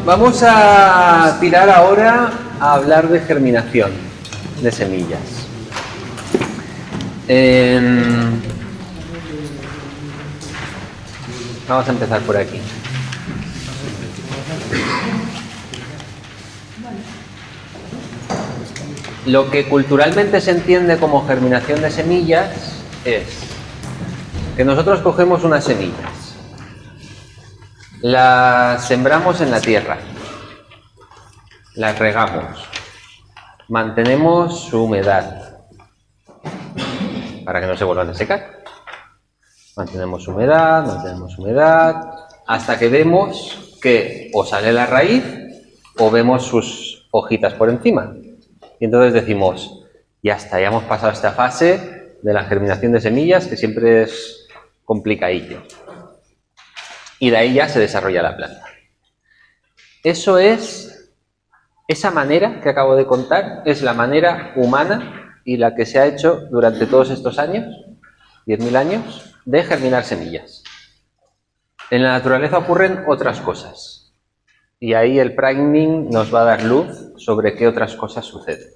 Vamos a tirar ahora a hablar de germinación de semillas. Vamos a empezar por aquí. Lo que culturalmente se entiende como germinación de semillas es que nosotros cogemos unas semillas, las sembramos en la tierra, las regamos, mantenemos su humedad para que no se vuelvan a secar. Mantenemos humedad, hasta que vemos que o sale la raíz o vemos sus hojitas por encima. Y entonces decimos, ya está, ya hemos pasado esta fase de la germinación de semillas, que siempre es complicadillo. Y de ahí ya se desarrolla la planta. Esa manera que acabo de contar es la manera humana y la que se ha hecho durante todos estos años, 10.000 años, de germinar semillas. En la naturaleza ocurren otras cosas. Y ahí el priming nos va a dar luz sobre qué otras cosas suceden.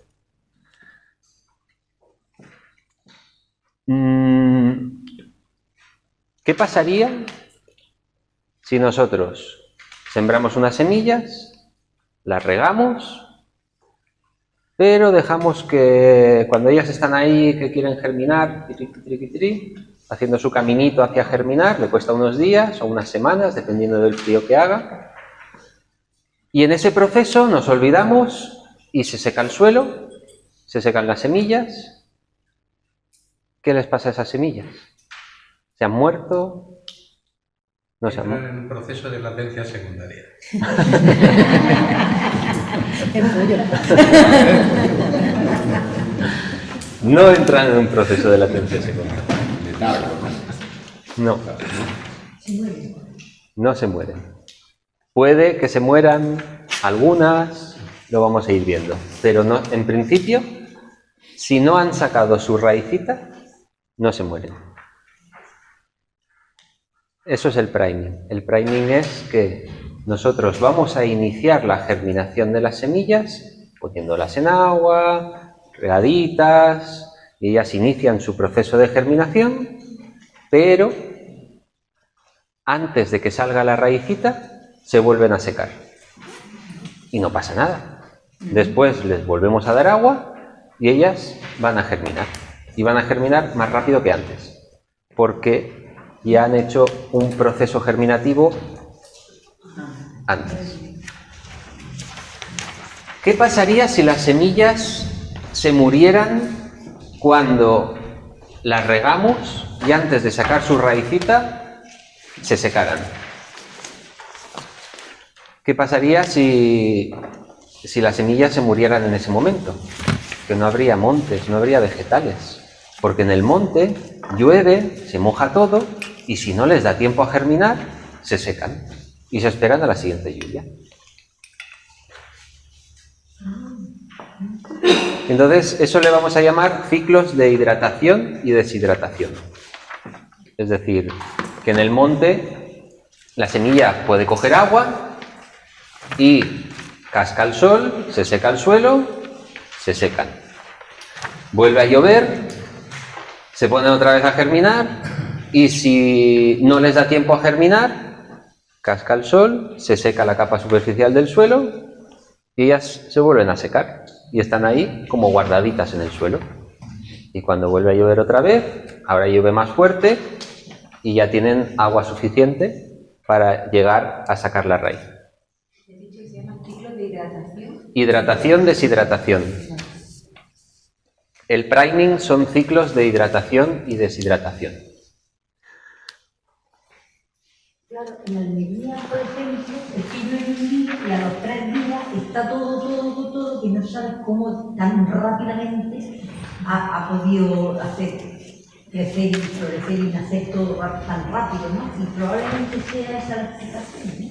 ¿Qué pasaría si nosotros sembramos unas semillas, las regamos, pero dejamos que cuando ellas están ahí, que quieren germinar, haciendo su caminito hacia germinar, le cuesta unos días o unas semanas, dependiendo del frío que haga, y en ese proceso nos olvidamos y se seca el suelo, se secan las semillas? ¿Qué les pasa a esas semillas? ¿Se han muerto? No se han muerto. En un proceso de latencia secundaria. No entran en un proceso de latencia secundaria. No. No se mueren. Puede que se mueran algunas, lo vamos a ir viendo. Pero no, en principio, si no han sacado su raicita, no se mueren. Eso es el priming. El priming es que nosotros vamos a iniciar la germinación de las semillas poniéndolas en agua, regaditas, y ellas inician su proceso de germinación, pero antes de que salga la raicita se vuelven a secar y no pasa nada. Después les volvemos a dar agua y ellas van a germinar, y van a germinar más rápido que antes, porque ya han hecho un proceso germinativo antes. ¿Qué pasaría si las semillas se murieran cuando las regamos y antes de sacar su raicita se secaran? ¿Qué pasaría si las semillas se murieran en ese momento? Que no habría montes, no habría vegetales, porque en el monte llueve, se moja todo, y si no les da tiempo a germinar, se secan y se esperan a la siguiente lluvia. Entonces, eso le vamos a llamar ciclos de hidratación y deshidratación. Es decir, que en el monte la semilla puede coger agua y casca el sol, se seca el suelo, se secan. Vuelve a llover, se ponen otra vez a germinar, y si no les da tiempo a germinar, casca el sol, se seca la capa superficial del suelo y ellas se vuelven a secar y están ahí como guardaditas en el suelo. Y cuando vuelve a llover otra vez, ahora llueve más fuerte y ya tienen agua suficiente para llegar a sacar la raíz. ¿Has dicho que se llama ciclo de hidratación? Hidratación, deshidratación. El priming son ciclos de hidratación y deshidratación. Claro, en Almería, por ejemplo, el pino en un día y a los 3 días está todo, que no sabes cómo tan rápidamente ha podido hacer crecer y florecer y nacer todo tan rápido, ¿no? Y probablemente sea esa la explicación, ¿no?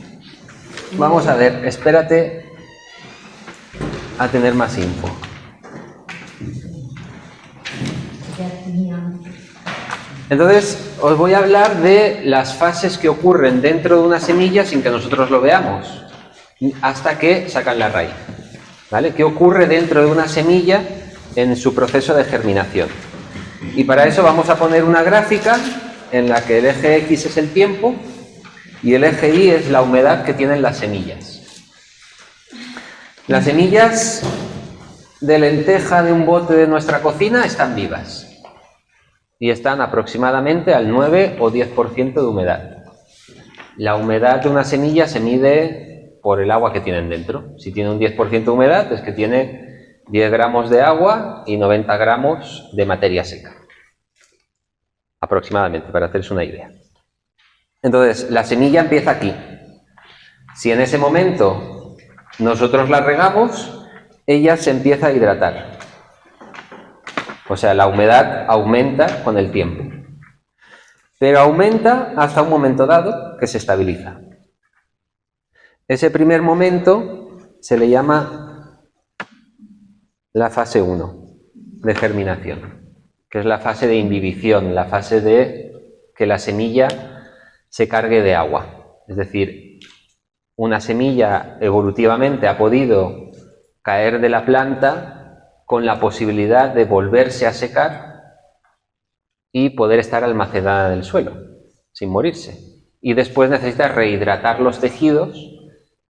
Vamos a ver, espérate a tener más info. Ya tenían... Entonces, os voy a hablar de las fases que ocurren dentro de una semilla sin que nosotros lo veamos. hasta que sacan la raíz. ¿Vale? ¿Qué ocurre dentro de una semilla en su proceso de germinación? Y para eso vamos a poner una gráfica en la que el eje X es el tiempo y el eje Y es la humedad que tienen las semillas. Las semillas de lenteja de un bote de nuestra cocina están vivas y están aproximadamente al 9 o 10% de humedad. La humedad de una semilla se mide por el agua que tienen dentro. Si tiene un 10% de humedad es que tiene 10 gramos de agua y 90 gramos de materia seca. Aproximadamente, para hacerse una idea. Entonces, la semilla empieza aquí. Si en ese momento nosotros la regamos, ella se empieza a hidratar. O sea, la humedad aumenta con el tiempo. Pero aumenta hasta un momento dado que se estabiliza. Ese primer momento se le llama la fase 1 de germinación, que es la fase de imbibición, la fase de que la semilla se cargue de agua. Es decir, una semilla evolutivamente ha podido caer de la planta con la posibilidad de volverse a secar y poder estar almacenada en el suelo, sin morirse. Y después necesita rehidratar los tejidos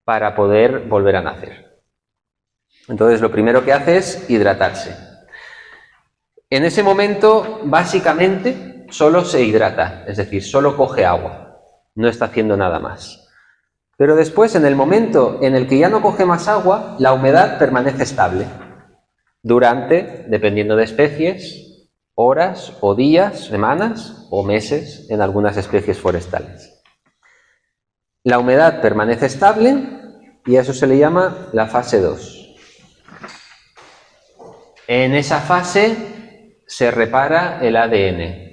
para poder volver a nacer. Entonces, lo primero que hace es hidratarse. En ese momento, básicamente, solo se hidrata, es decir, solo coge agua, no está haciendo nada más. Pero después, en el momento en el que ya no coge más agua, la humedad permanece estable durante, dependiendo de especies, horas o días, semanas o meses en algunas especies forestales. La humedad permanece estable y a eso se le llama la fase 2. En esa fase se repara el ADN.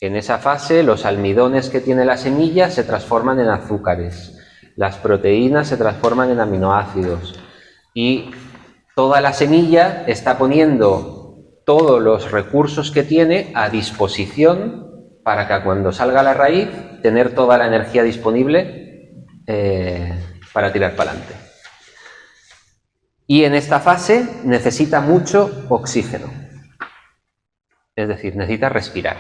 En esa fase los almidones que tiene la semilla se transforman en azúcares, las proteínas se transforman en aminoácidos y toda la semilla está poniendo todos los recursos que tiene a disposición para que cuando salga la raíz tener toda la energía disponible para tirar para adelante. Y en esta fase necesita mucho oxígeno, es decir, necesita respirar.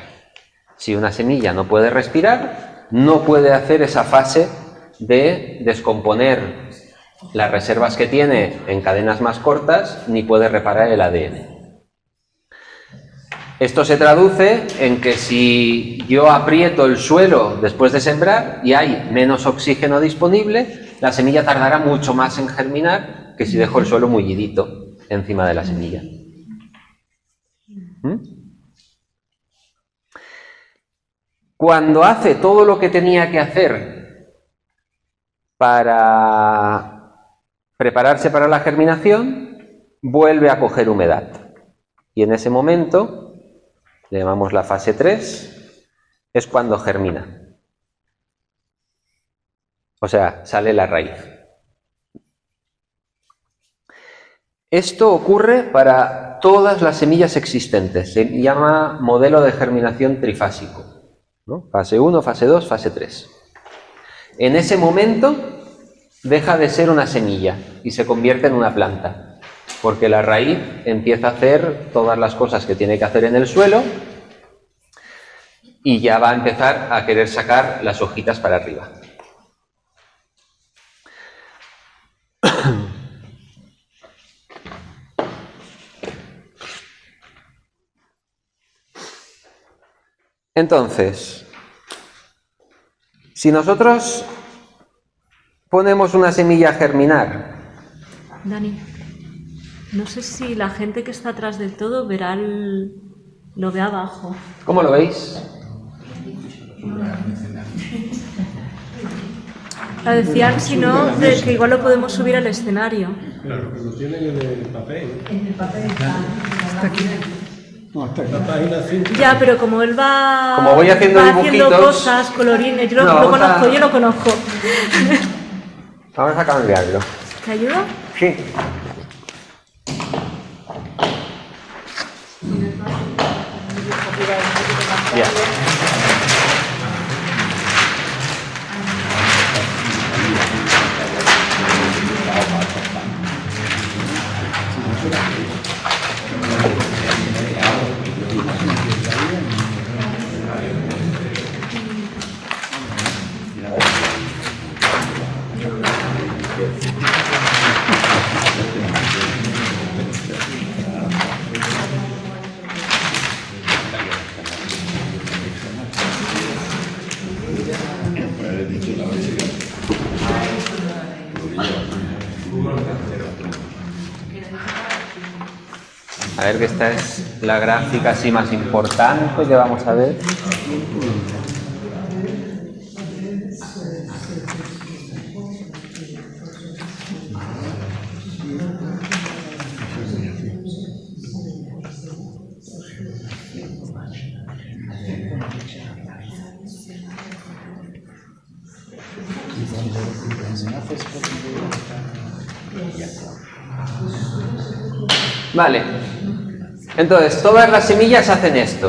Si una semilla no puede respirar, no puede hacer esa fase de descomponer las reservas que tiene en cadenas más cortas, ni puede reparar el ADN. Esto se traduce en que si yo aprieto el suelo después de sembrar y hay menos oxígeno disponible, la semilla tardará mucho más en germinar que si dejo el suelo mullidito encima de la semilla. Cuando hace todo lo que tenía que hacer para prepararse para la germinación, vuelve a coger humedad. Y en ese momento, le llamamos la fase 3, es cuando germina. O sea, sale la raíz. Esto ocurre para todas las semillas existentes. Se llama modelo de germinación trifásico, ¿no? Fase 1, fase 2, fase 3. En ese momento deja de ser una semilla y se convierte en una planta, porque la raíz empieza a hacer todas las cosas que tiene que hacer en el suelo y ya va a empezar a querer sacar las hojitas para arriba. Entonces, si nosotros ponemos una semilla a germinar. Dani, no sé si la gente que está atrás del todo verá lo ve abajo. ¿Cómo lo veis? Decían, si no, de que igual lo podemos subir al escenario. Claro, que lo tienen en el papel. En el papel está aquí. La página 5. Ya, pero como él va, Como voy haciendo dibujitos, cosas, colorines, yo no, lo vamos conozco, a- yo lo conozco. Vamos a cambiarlo. ¿Te ayudo? Sí. Ya. A ver, que esta es la gráfica así más importante que vamos a ver. Vale. Entonces, todas las semillas hacen esto.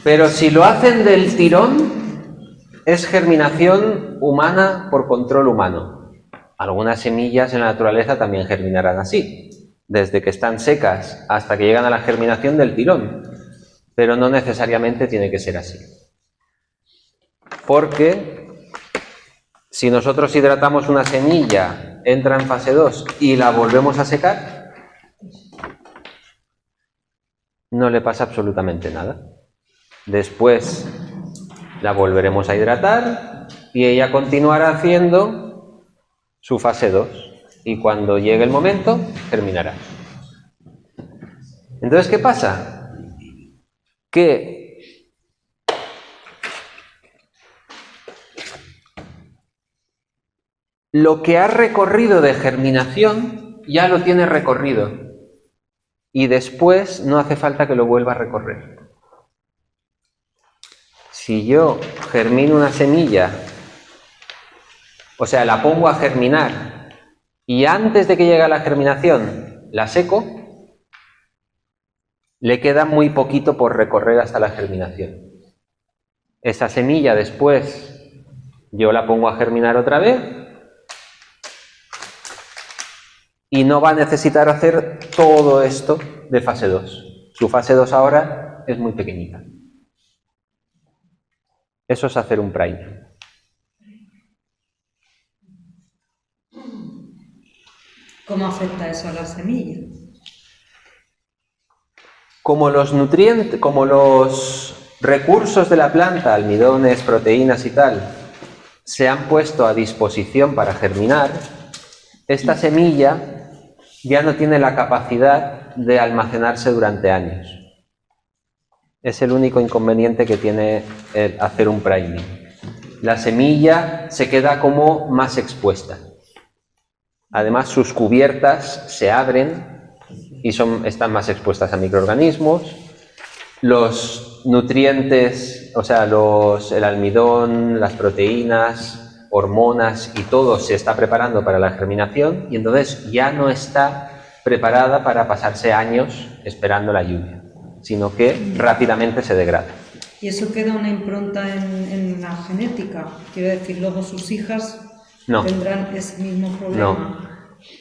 Pero si lo hacen del tirón, es germinación humana por control humano. Algunas semillas en la naturaleza también germinarán así, desde que están secas hasta que llegan a la germinación del tirón. Pero no necesariamente tiene que ser así. Porque si nosotros hidratamos una semilla, entra en fase 2 y la volvemos a secar, no le pasa absolutamente nada. Después la volveremos a hidratar y ella continuará haciendo su fase 2. Y cuando llegue el momento, germinará. Entonces, ¿qué pasa? Que lo que ha recorrido de germinación ya lo tiene recorrido. Y después no hace falta que lo vuelva a recorrer. Si yo germino una semilla, o sea, la pongo a germinar, y antes de que llegue a la germinación la seco, le queda muy poquito por recorrer hasta la germinación. Esa semilla después yo la pongo a germinar otra vez, y no va a necesitar hacer todo esto de fase 2. Su fase 2 ahora es muy pequeñita. Eso es hacer un primer. ¿Cómo afecta eso a la semilla? Como los nutrientes, como los recursos de la planta, almidones, proteínas y tal, se han puesto a disposición para germinar, esta semilla ya no tiene la capacidad de almacenarse durante años. Es el único inconveniente que tiene el hacer un priming. La semilla se queda como más expuesta. Además, sus cubiertas se abren y están más expuestas a microorganismos. Los nutrientes, o sea, el almidón, las proteínas, hormonas y todo se está preparando para la germinación y entonces ya no está preparada para pasarse años esperando la lluvia, sino que rápidamente se degrada. ¿Y eso queda una impronta en la genética? Quiero decir, luego sus hijas No. tendrán ese mismo problema.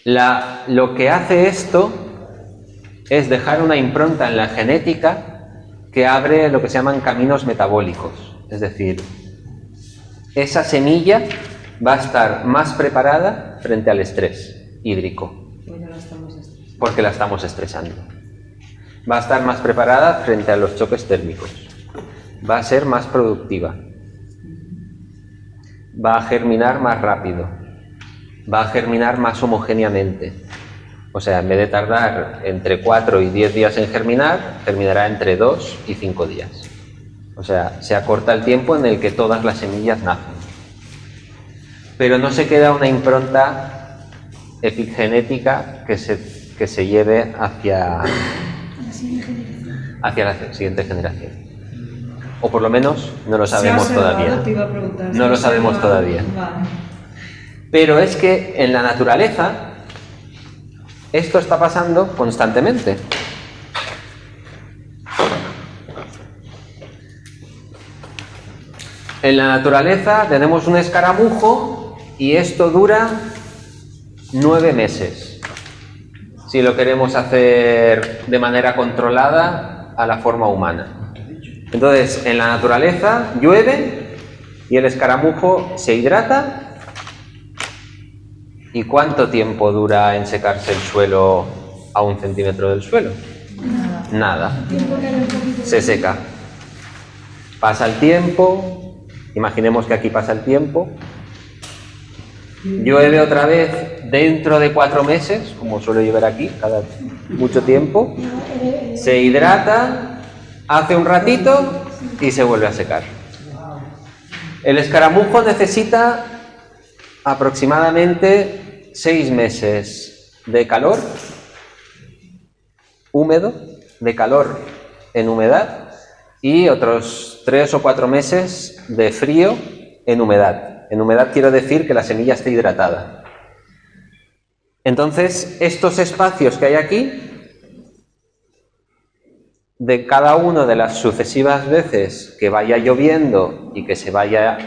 No. Lo que hace esto es dejar una impronta en la genética que abre lo que se llaman caminos metabólicos. Es decir, esa semilla va a estar más preparada frente al estrés hídrico. Pues ya la estamos estresando. Porque la estamos estresando. Va a estar más preparada frente a los choques térmicos. Va a ser más productiva. Va a germinar más rápido. Va a germinar más homogéneamente. O sea, en vez de tardar entre 4 y 10 días en germinar, germinará entre 2 y 5 días. O sea, se acorta el tiempo en el que todas las semillas nacen. Pero no se queda una impronta epigenética que se lleve hacia la siguiente generación. O por lo menos no lo sabemos todavía. Te iba a preguntar, No lo sabemos todavía. Vale. Pero es que en la naturaleza esto está pasando constantemente. En la naturaleza tenemos un escaramujo y esto dura 9 meses. Si lo queremos hacer de manera controlada a la forma humana. Entonces, en la naturaleza llueve y el escaramujo se hidrata. ¿Y cuánto tiempo dura en secarse el suelo a 1 centímetro del suelo? Nada. Se seca. Pasa el tiempo. Imaginemos que aquí pasa el tiempo. Llueve otra vez dentro de 4 meses, como suele llover aquí, cada mucho tiempo, se hidrata, hace un ratito y se vuelve a secar. El escaramujo necesita aproximadamente 6 meses de calor húmedo, de calor en humedad, y otros 3 o 4 meses de frío en humedad. En humedad quiero decir que la semilla esté hidratada. Entonces, estos espacios que hay aquí, de cada una de las sucesivas veces que vaya lloviendo y que se vaya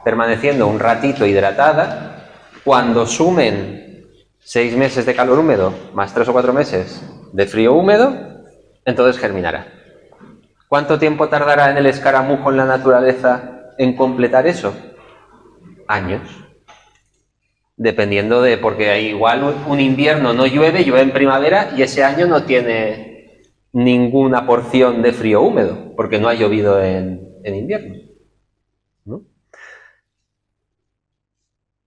permaneciendo un ratito hidratada, cuando sumen 6 meses de calor húmedo más 3 o 4 meses de frío húmedo, entonces germinará. ¿Cuánto tiempo tardará en el escaramujo en la naturaleza en completar eso? Años. Dependiendo de, porque hay igual un invierno no llueve, llueve en primavera y ese año no tiene ninguna porción de frío húmedo, porque no ha llovido en invierno, ¿no?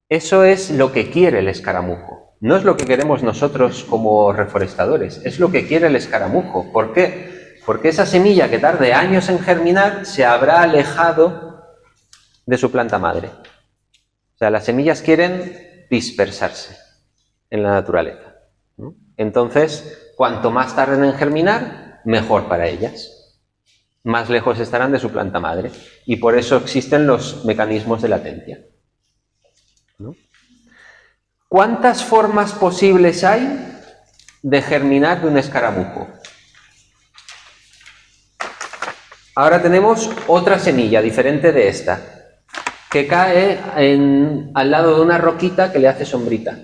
Eso es lo que quiere el escaramujo. No es lo que queremos nosotros como reforestadores, es lo que quiere el escaramujo. ¿Por qué? Porque esa semilla que tarde años en germinar se habrá alejado de su planta madre. O sea, las semillas quieren dispersarse en la naturaleza, ¿no? Entonces, cuanto más tarden en germinar, mejor para ellas. Más lejos estarán de su planta madre. Y por eso existen los mecanismos de latencia, ¿no? ¿Cuántas formas posibles hay de germinar de un escaramujo? Ahora tenemos otra semilla diferente de esta, que cae al lado de una roquita que le hace sombrita.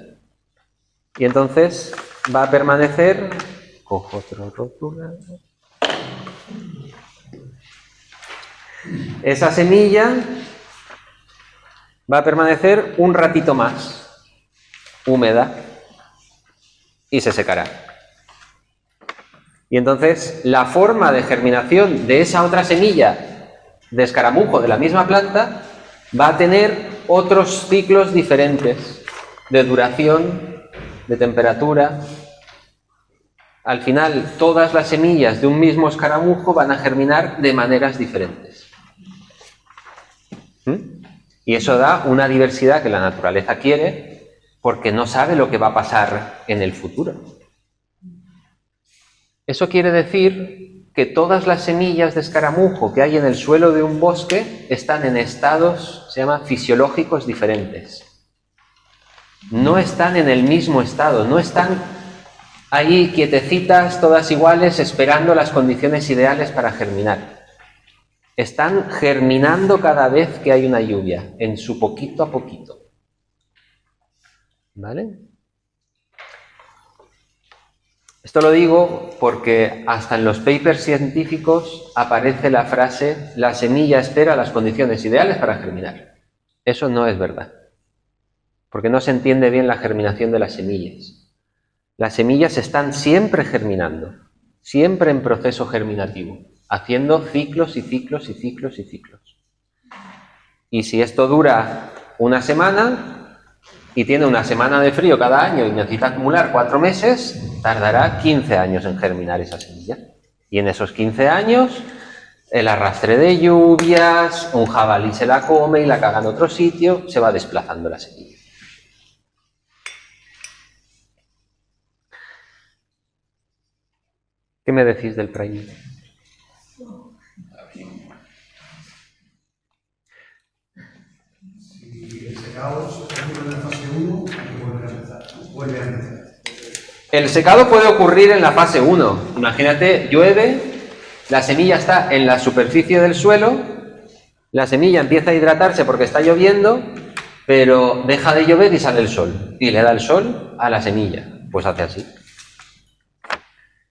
Y entonces va a permanecer... Cojo otra rótula. Esa semilla va a permanecer un ratito más húmeda y se secará. Y entonces la forma de germinación de esa otra semilla de escaramujo de la misma planta va a tener otros ciclos diferentes de duración, de temperatura. Al final, todas las semillas de un mismo escaramujo van a germinar de maneras diferentes. Y eso da una diversidad que la naturaleza quiere, porque no sabe lo que va a pasar en el futuro. Eso quiere decir que todas las semillas de escaramujo que hay en el suelo de un bosque están en estados, se llama fisiológicos diferentes. No están en el mismo estado, no están ahí quietecitas, todas iguales, esperando las condiciones ideales para germinar. Están germinando cada vez que hay una lluvia, en su poquito a poquito. ¿Vale? Esto lo digo porque hasta en los papers científicos aparece la frase: la semilla espera las condiciones ideales para germinar. Eso no es verdad, porque no se entiende bien la germinación de las semillas. Las semillas están siempre germinando, siempre en proceso germinativo, haciendo ciclos y ciclos y ciclos y ciclos. Y si esto dura una semana y tiene una semana de frío cada año y necesita acumular 4 meses, tardará 15 años en germinar esa semilla. Y en esos 15 años, el arrastre de lluvias, un jabalí se la come y la caga en otro sitio, se va desplazando la semilla. ¿Qué me decís del priming? Si el secado ocurre en la fase 1, hay que volver a empezar. Vuelve a empezar. El secado puede ocurrir en la fase 1. Imagínate, llueve, la semilla está en la superficie del suelo, la semilla empieza a hidratarse porque está lloviendo, pero deja de llover y sale el sol. Y le da el sol a la semilla. Pues hace así.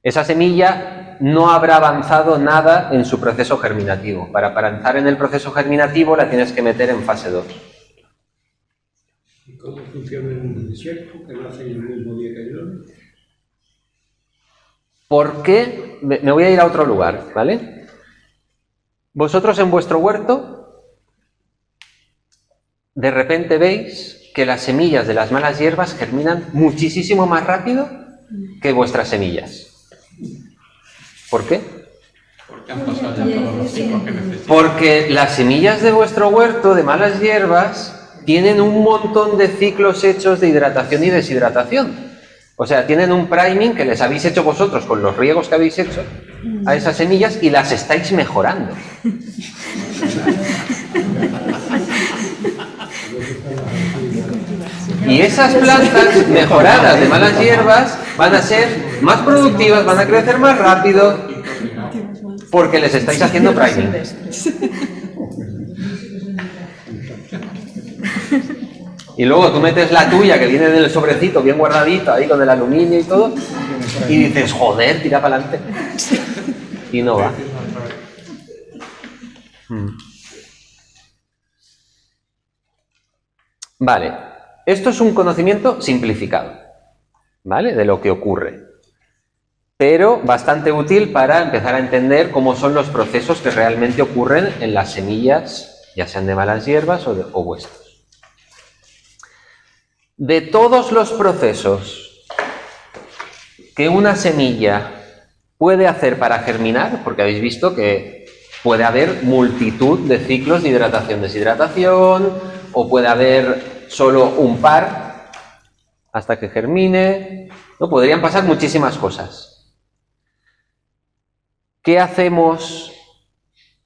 Esa semilla no habrá avanzado nada en su proceso germinativo. Para avanzar en el proceso germinativo la tienes que meter en fase 2. ¿Y cómo funciona en el desierto? ¿Que lo hacen el mismo día que llueve? ¿Por qué? Me voy a ir a otro lugar, ¿vale? Vosotros en vuestro huerto, de repente veis que las semillas de las malas hierbas germinan muchísimo más rápido que vuestras semillas. ¿Por qué? Porque han pasado ya todos los ciclos que necesitan. Porque las semillas de vuestro huerto de malas hierbas tienen un montón de ciclos hechos de hidratación y deshidratación. O sea, tienen un priming que les habéis hecho vosotros con los riegos que habéis hecho a esas semillas y las estáis mejorando. Y esas plantas mejoradas de malas hierbas van a ser más productivas, van a crecer más rápido, porque les estáis haciendo priming. Y luego tú metes la tuya que viene en el sobrecito bien guardadito ahí con el aluminio y todo y dices, joder, tira para adelante. Y no va. Vale, esto es un conocimiento simplificado, ¿vale? De lo que ocurre, pero bastante útil para empezar a entender cómo son los procesos que realmente ocurren en las semillas, ya sean de malas hierbas o vuestros. De todos los procesos que una semilla puede hacer para germinar, porque habéis visto que puede haber multitud de ciclos de hidratación-deshidratación, o puede haber solo un par hasta que germine, ¿no? Podrían pasar muchísimas cosas. ¿Qué hacemos?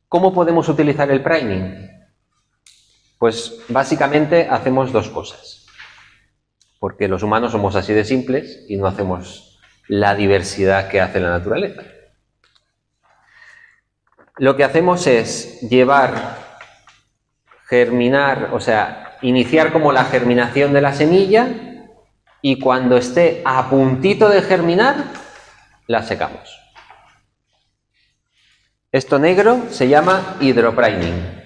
¿Cómo podemos utilizar el priming? Pues básicamente hacemos dos cosas. Porque los humanos somos así de simples y no hacemos la diversidad que hace la naturaleza. Lo que hacemos es germinar, o sea, iniciar como la germinación de la semilla y cuando esté a puntito de germinar, la secamos. Esto negro se llama hidropriming.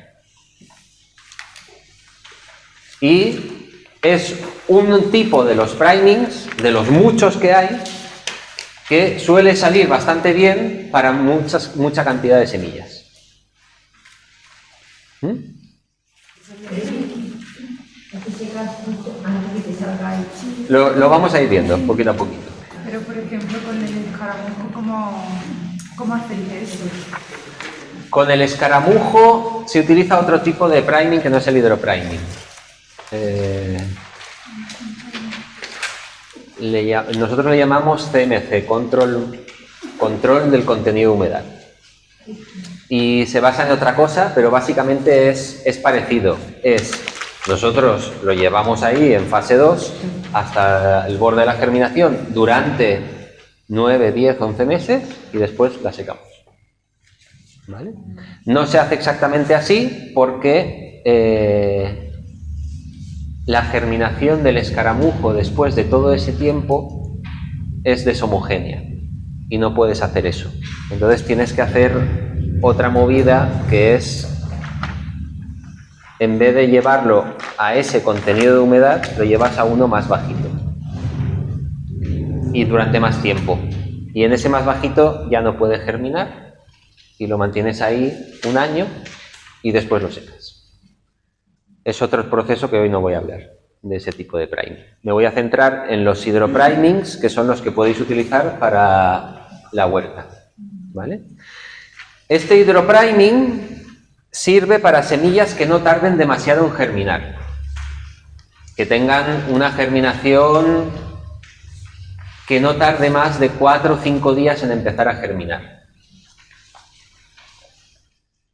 Y es un tipo de los primings, de los muchos que hay, que suele salir bastante bien para mucha cantidad de semillas. Lo vamos a ir viendo poquito a poquito. Pero, por ejemplo, con el escaramujo, ¿cómo hacéis eso? Con el escaramujo se utiliza otro tipo de priming que no es el hidropriming. Nosotros le llamamos CMC, control del contenido de humedad. Y se basa en otra cosa, pero básicamente es parecido. Nosotros lo llevamos ahí en fase 2 hasta el borde de la germinación durante 9, 10, 11 meses y después la secamos. ¿Vale? No se hace exactamente así porque la germinación del escaramujo después de todo ese tiempo es deshomogénea y no puedes hacer eso. Entonces tienes que hacer otra movida que es, en vez de llevarlo a ese contenido de humedad, lo llevas a uno más bajito y durante más tiempo. Y en ese más bajito ya no puede germinar y lo mantienes ahí un año y después lo secas. Es otro proceso que hoy no voy a hablar de ese tipo de priming. Me voy a centrar en los hidroprimings, que son los que podéis utilizar para la huerta. ¿Vale? Este hidropriming sirve para semillas que no tarden demasiado en germinar, que tengan una germinación que no tarde más de 4 o 5 días en empezar a germinar.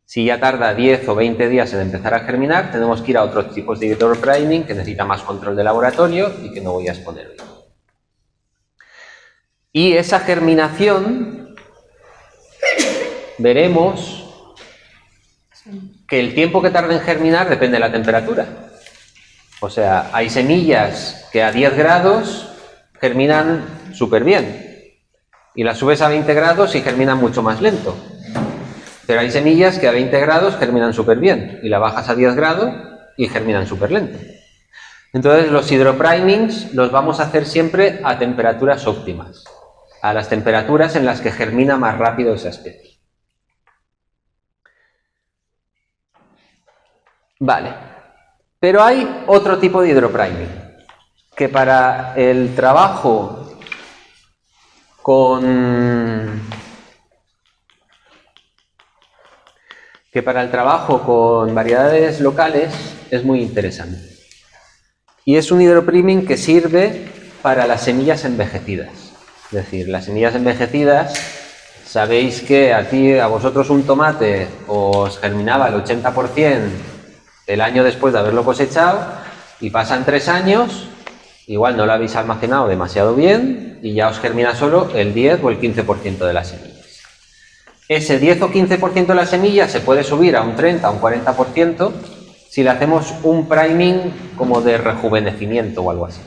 Si ya tarda 10 o 20 días en empezar a germinar, tenemos que ir a otros tipos de hidropriming que necesita más control de laboratorio y que no voy a exponer hoy. Y esa germinación, veremos que el tiempo que tarda en germinar depende de la temperatura. O sea, hay semillas que a 10 grados germinan súper bien y las subes a 20 grados y germinan mucho más lento. Pero hay semillas que a 20 grados germinan súper bien y la bajas a 10 grados y germinan súper lento. Entonces los hidroprimings los vamos a hacer siempre a temperaturas óptimas, a las temperaturas en las que germina más rápido esa especie. Vale, pero hay otro tipo de hidropriming que para el trabajo que para el trabajo con variedades locales es muy interesante. Y es un hidropriming que sirve para las semillas envejecidas. Es decir, las semillas envejecidas, sabéis que a vosotros un tomate os germinaba el 80% el año después de haberlo cosechado, y pasan 3 años, igual no lo habéis almacenado demasiado bien y ya os germina solo el 10 o el 15% de las semillas. Ese 10 o 15% de las semillas se puede subir a un 30 o un 40% si le hacemos un priming como de rejuvenecimiento o algo así.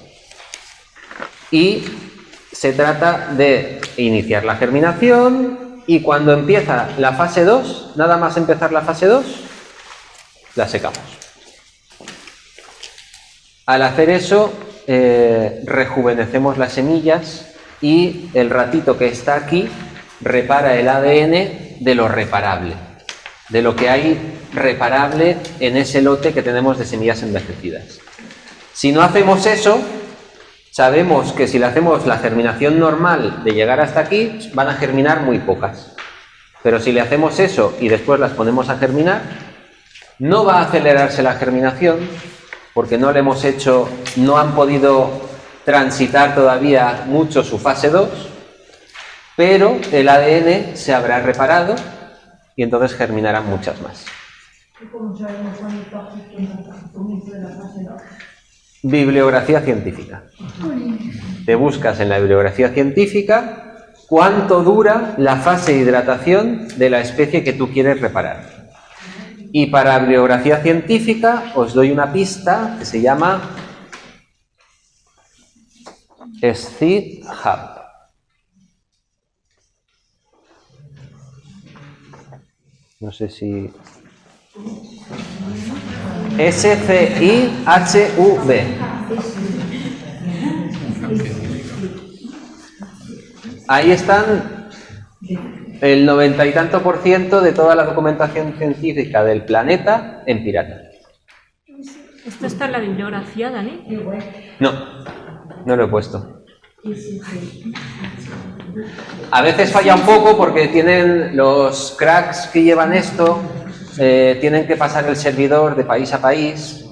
Y se trata de iniciar la germinación, y cuando empieza la fase 2, nada más empezar la fase 2, la secamos. Al hacer eso, rejuvenecemos las semillas, y el ratito que está aquí repara el ADN de lo reparable, de lo que hay reparable en ese lote que tenemos de semillas envejecidas. Si no hacemos eso, sabemos que si le hacemos la germinación normal de llegar hasta aquí, van a germinar muy pocas. Pero si le hacemos eso y después las ponemos a germinar, no va a acelerarse la germinación, porque no le hemos hecho, no han podido transitar todavía mucho su fase 2, pero el ADN se habrá reparado y entonces germinarán muchas más. ¿Y cómo sabemos cuándo está justo en el comienzo de la fase 2? Bibliografía científica. Te buscas en la bibliografía científica cuánto dura la fase de hidratación de la especie que tú quieres reparar. Y para bibliografía científica os doy una pista que se llama SciHub. No sé si... SciHub. Ahí están el 90 y tanto % de toda la documentación científica del planeta en pirata. ¿Esto está en la bibliografía, Dani? No, no lo he puesto. A veces falla un poco porque tienen los cracks que llevan esto, tienen que pasar el servidor de país a país,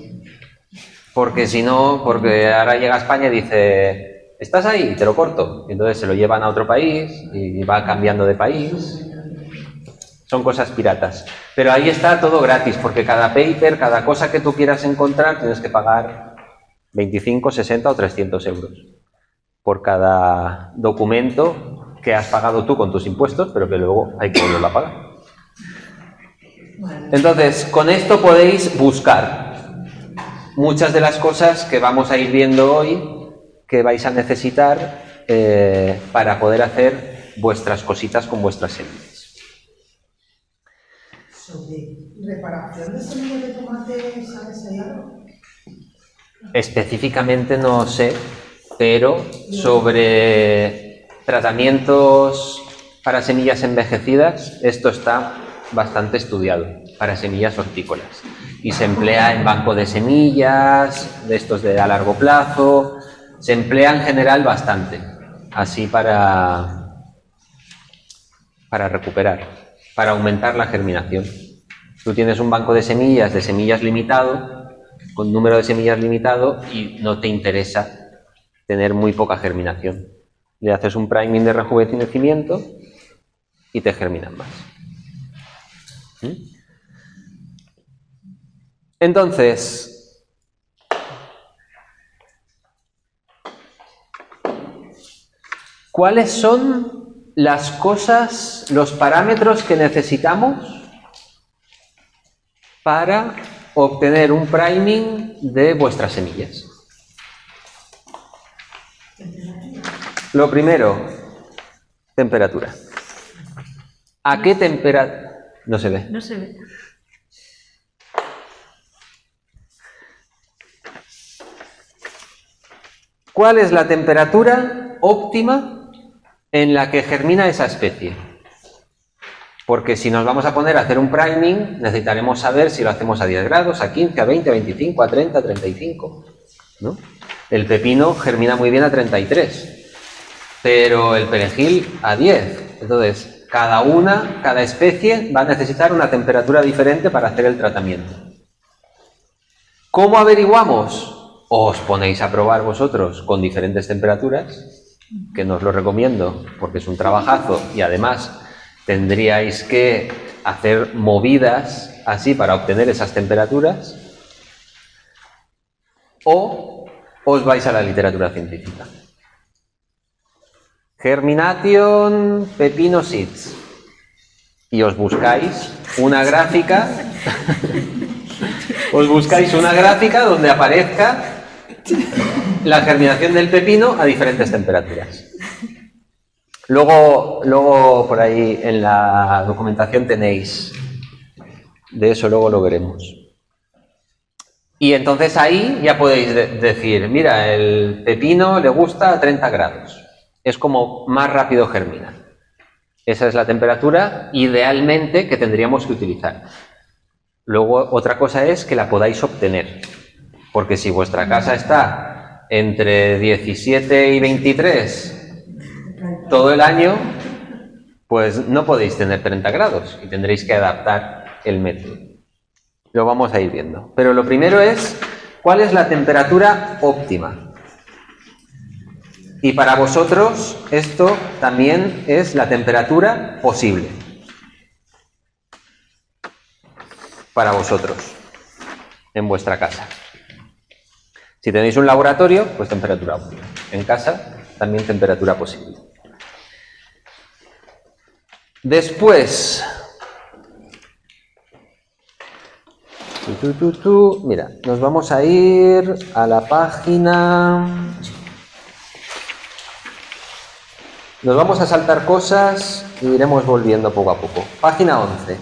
porque si no, porque ahora llega a España y dice, ¿estás ahí? Y te lo corto. Y entonces se lo llevan a otro país y va cambiando de país. Son cosas piratas. Pero ahí está todo gratis, porque cada paper, cada cosa que tú quieras encontrar, tienes que pagar 25, 60 o 300 euros por cada documento que has pagado tú con tus impuestos, pero que luego hay que volverlo a pagar. Entonces, con esto podéis buscar muchas de las cosas que vamos a ir viendo hoy, que vais a necesitar para poder hacer vuestras cositas con vuestras semillas. ¿Sobre reparación de semillas de tomate sabes hay algo? Específicamente no sé, pero sobre tratamientos para semillas envejecidas, esto está bastante estudiado para semillas hortícolas y se emplea en banco de semillas, de estos de a largo plazo, se emplea en general bastante, así para recuperar, para aumentar la germinación. Tú tienes un banco de semillas limitado, con número de semillas limitado, y no te interesa tener muy poca germinación. Le haces un priming de rejuvenecimiento y te germinan más. Entonces, ¿cuáles son las cosas, los parámetros que necesitamos para obtener un priming de vuestras semillas? Lo primero, temperatura. ¿A qué temperatura? No se ve. No se ve. ¿Cuál es la temperatura óptima en la que germina esa especie? Porque si nos vamos a poner a hacer un priming, necesitaremos saber si lo hacemos a 10 grados, a 15, a 20, a 25, a 30, a 35, ¿no? El pepino germina muy bien a 33. pero el perejil a 10. Entonces, cada especie va a necesitar una temperatura diferente para hacer el tratamiento. ¿Cómo averiguamos? Os ponéis a probar vosotros con diferentes temperaturas, que no os lo recomiendo porque es un trabajazo y además tendríais que hacer movidas así para obtener esas temperaturas, o os vais a la literatura científica. Germination pepino seeds y os buscáis una gráfica donde aparezca la germinación del pepino a diferentes temperaturas. Luego por ahí en la documentación tenéis de eso, luego lo veremos. Y entonces ahí ya podéis decir, mira, el pepino le gusta a 30 grados. Es como más rápido germina. Esa es la temperatura idealmente que tendríamos que utilizar. Luego otra cosa es que la podáis obtener. Porque si vuestra casa está entre 17 y 23 todo el año, pues no podéis tener 30 grados y tendréis que adaptar el método. Lo vamos a ir viendo. Pero lo primero es, ¿cuál es la temperatura óptima? Y para vosotros esto también es la temperatura posible. Para vosotros, en vuestra casa. Si tenéis un laboratorio, pues temperatura óptima. En casa, también temperatura posible. Después, mira, nos vamos a ir a la página... Nos vamos a saltar cosas y iremos volviendo poco a poco. Página 11.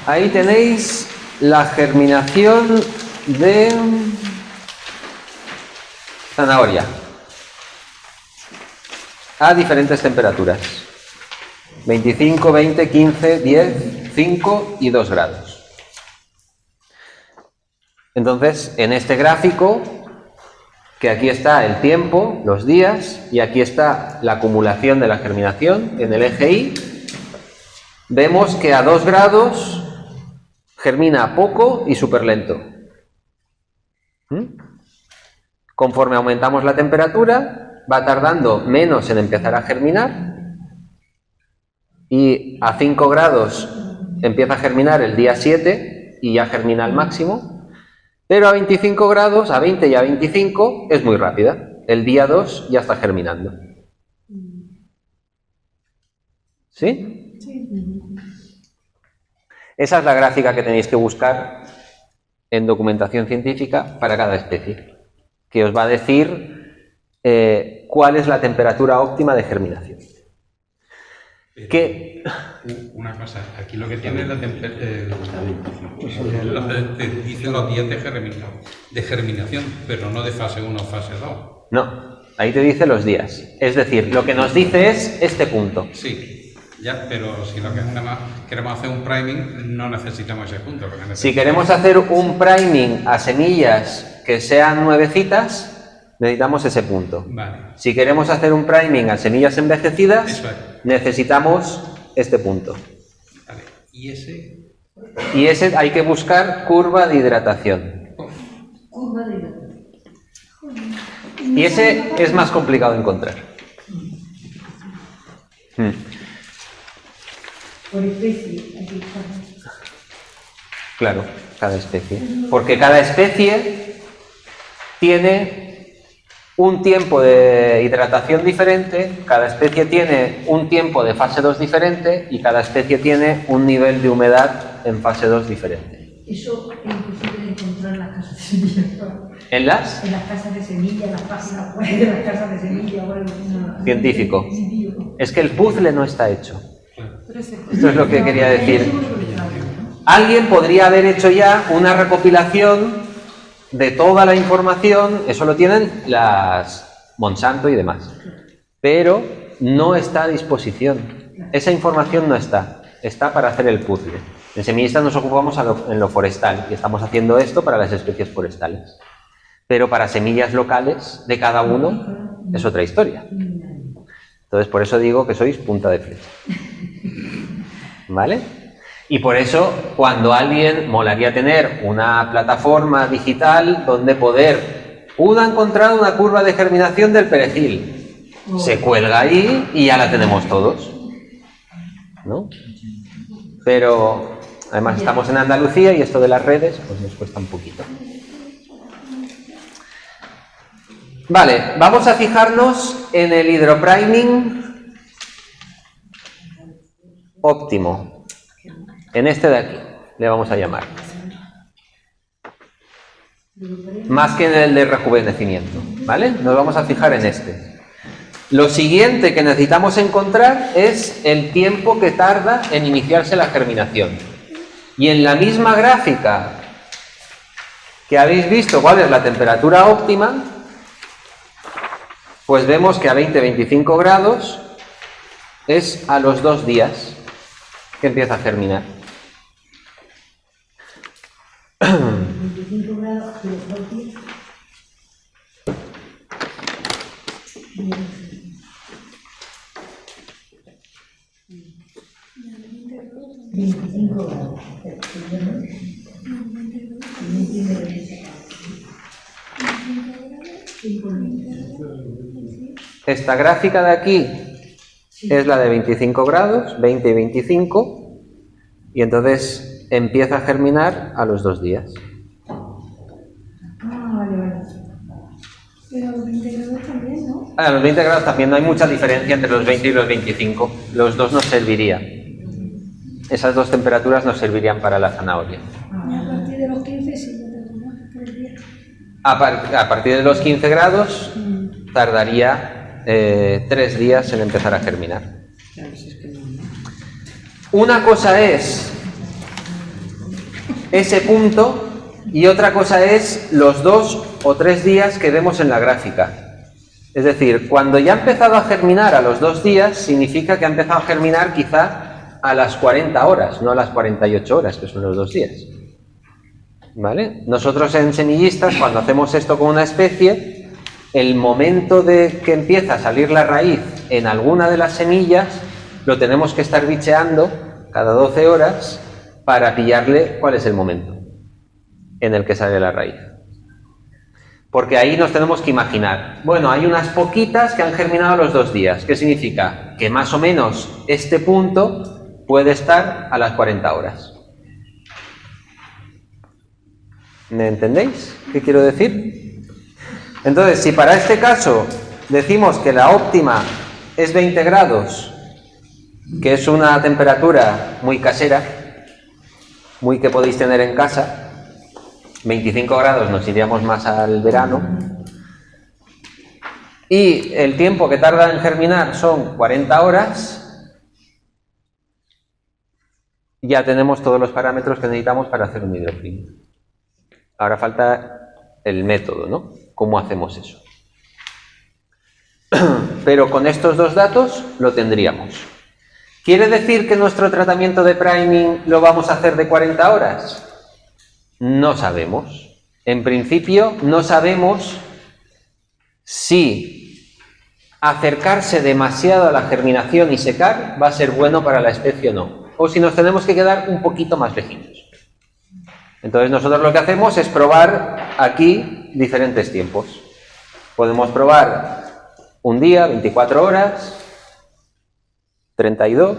Ahí tenéis la germinación de zanahoria a diferentes temperaturas. 25, 20, 15, 10, 5 y 2 grados. Entonces, en este gráfico, que aquí está el tiempo, los días, y aquí está la acumulación de la germinación en el eje Y, vemos que a 2 grados germina poco y súper lento. Conforme aumentamos la temperatura, va tardando menos en empezar a germinar, y a 5 grados empieza a germinar el día 7 y ya germina al máximo. Pero a 25 grados, a 20 y a 25 es muy rápida. El día 2 ya está germinando. ¿Sí? Sí. Esa es la gráfica que tenéis que buscar en documentación científica para cada especie, que os va a decir cuál es la temperatura óptima de germinación. Una cosa, aquí lo que tiene es la temperatura, dice los días de germinación, pero no de fase 1 o fase 2. No, ahí te dice los días. Es decir, lo que nos dice es este punto. Sí, ya, pero si lo que queremos hacer un priming, no necesitamos ese punto. Si queremos hacer un priming a semillas que sean nuevecitas, necesitamos ese punto. Vale. Si queremos hacer un priming a semillas envejecidas, necesitamos este punto. Vale. ¿Y ese hay que buscar curva de hidratación. Curva de hidratación. Y ese es más complicado de encontrar. Por especie, aquí está. Claro, cada especie. Porque cada especie tiene un tiempo de hidratación diferente, cada especie tiene un tiempo de fase 2 diferente y cada especie tiene un nivel de humedad en fase 2 diferente. Eso es imposible de encontrar en las casas de semillas. ¿En las? En las casas de semillas, en las páginas web de las casas de semillas. Científico. Es que el puzzle no está hecho. Esto es lo que quería decir. Alguien podría haber hecho ya una recopilación de toda la información, eso lo tienen las Monsanto y demás, pero no está a disposición. Esa información no está para hacer el puzzle. En semillistas nos ocupamos en lo forestal y estamos haciendo esto para las especies forestales. Pero para semillas locales de cada uno es otra historia. Entonces, por eso digo que sois punta de flecha. ¿Vale? Y por eso, cuando alguien molaría tener una plataforma digital donde poder, ha encontrado una curva de germinación del perejil, se cuelga ahí y ya la tenemos todos, ¿no? Pero además estamos en Andalucía y esto de las redes pues nos cuesta un poquito. Vale, vamos a fijarnos en el hidropriming óptimo. En este de aquí, le vamos a llamar. Más que en el de rejuvenecimiento, ¿vale? Nos vamos a fijar en este. Lo siguiente que necesitamos encontrar es el tiempo que tarda en iniciarse la germinación. Y en la misma gráfica que habéis visto cuál es la temperatura óptima, pues vemos que a 20-25 grados es a los 2 días que empieza a germinar. 25 grados, pero ¿por qué? 25 grados. Esta gráfica de aquí es la de 25 grados, 20 y 25, y entonces empieza a germinar a los 2 días. Pero a los 20 grados también, ¿no? A los 20 grados también no hay mucha diferencia entre los 20 y los 25. Los dos nos servirían. Esas dos temperaturas nos servirían para la zanahoria. Y a partir de los 15 sí, por el día. A partir de los 15 grados tardaría 3 días en empezar a germinar. Una cosa es ese punto y otra cosa es los 2 o 3 días que vemos en la gráfica. Es decir, cuando ya ha empezado a germinar a los 2 días, significa que ha empezado a germinar quizá a las 40 horas, no a las 48 horas, que son los 2 días. ¿Vale? Nosotros en semillistas, cuando hacemos esto con una especie, el momento de que empieza a salir la raíz en alguna de las semillas, lo tenemos que estar bicheando cada 12 horas para pillarle cuál es el momento en el que sale la raíz. Porque ahí nos tenemos que imaginar, bueno, hay unas poquitas que han germinado a los 2 días. ¿Qué significa? Que más o menos este punto puede estar a las 40 horas. ¿Me entendéis qué quiero decir? Entonces, si para este caso decimos que la óptima es 20 grados, que es una temperatura muy casera, muy que podéis tener en casa, 25 grados nos iríamos más al verano, y el tiempo que tarda en germinar son 40 horas, ya tenemos todos los parámetros que necesitamos para hacer un hidropriming. Ahora falta el método, ¿no? ¿Cómo hacemos eso? Pero con estos dos datos lo tendríamos. ¿Quiere decir que nuestro tratamiento de priming lo vamos a hacer de 40 horas? No sabemos. En principio, no sabemos si acercarse demasiado a la germinación y secar va a ser bueno para la especie o no. O si nos tenemos que quedar un poquito más lejitos. Entonces nosotros lo que hacemos es probar aquí diferentes tiempos. Podemos probar un día, 24 horas, 32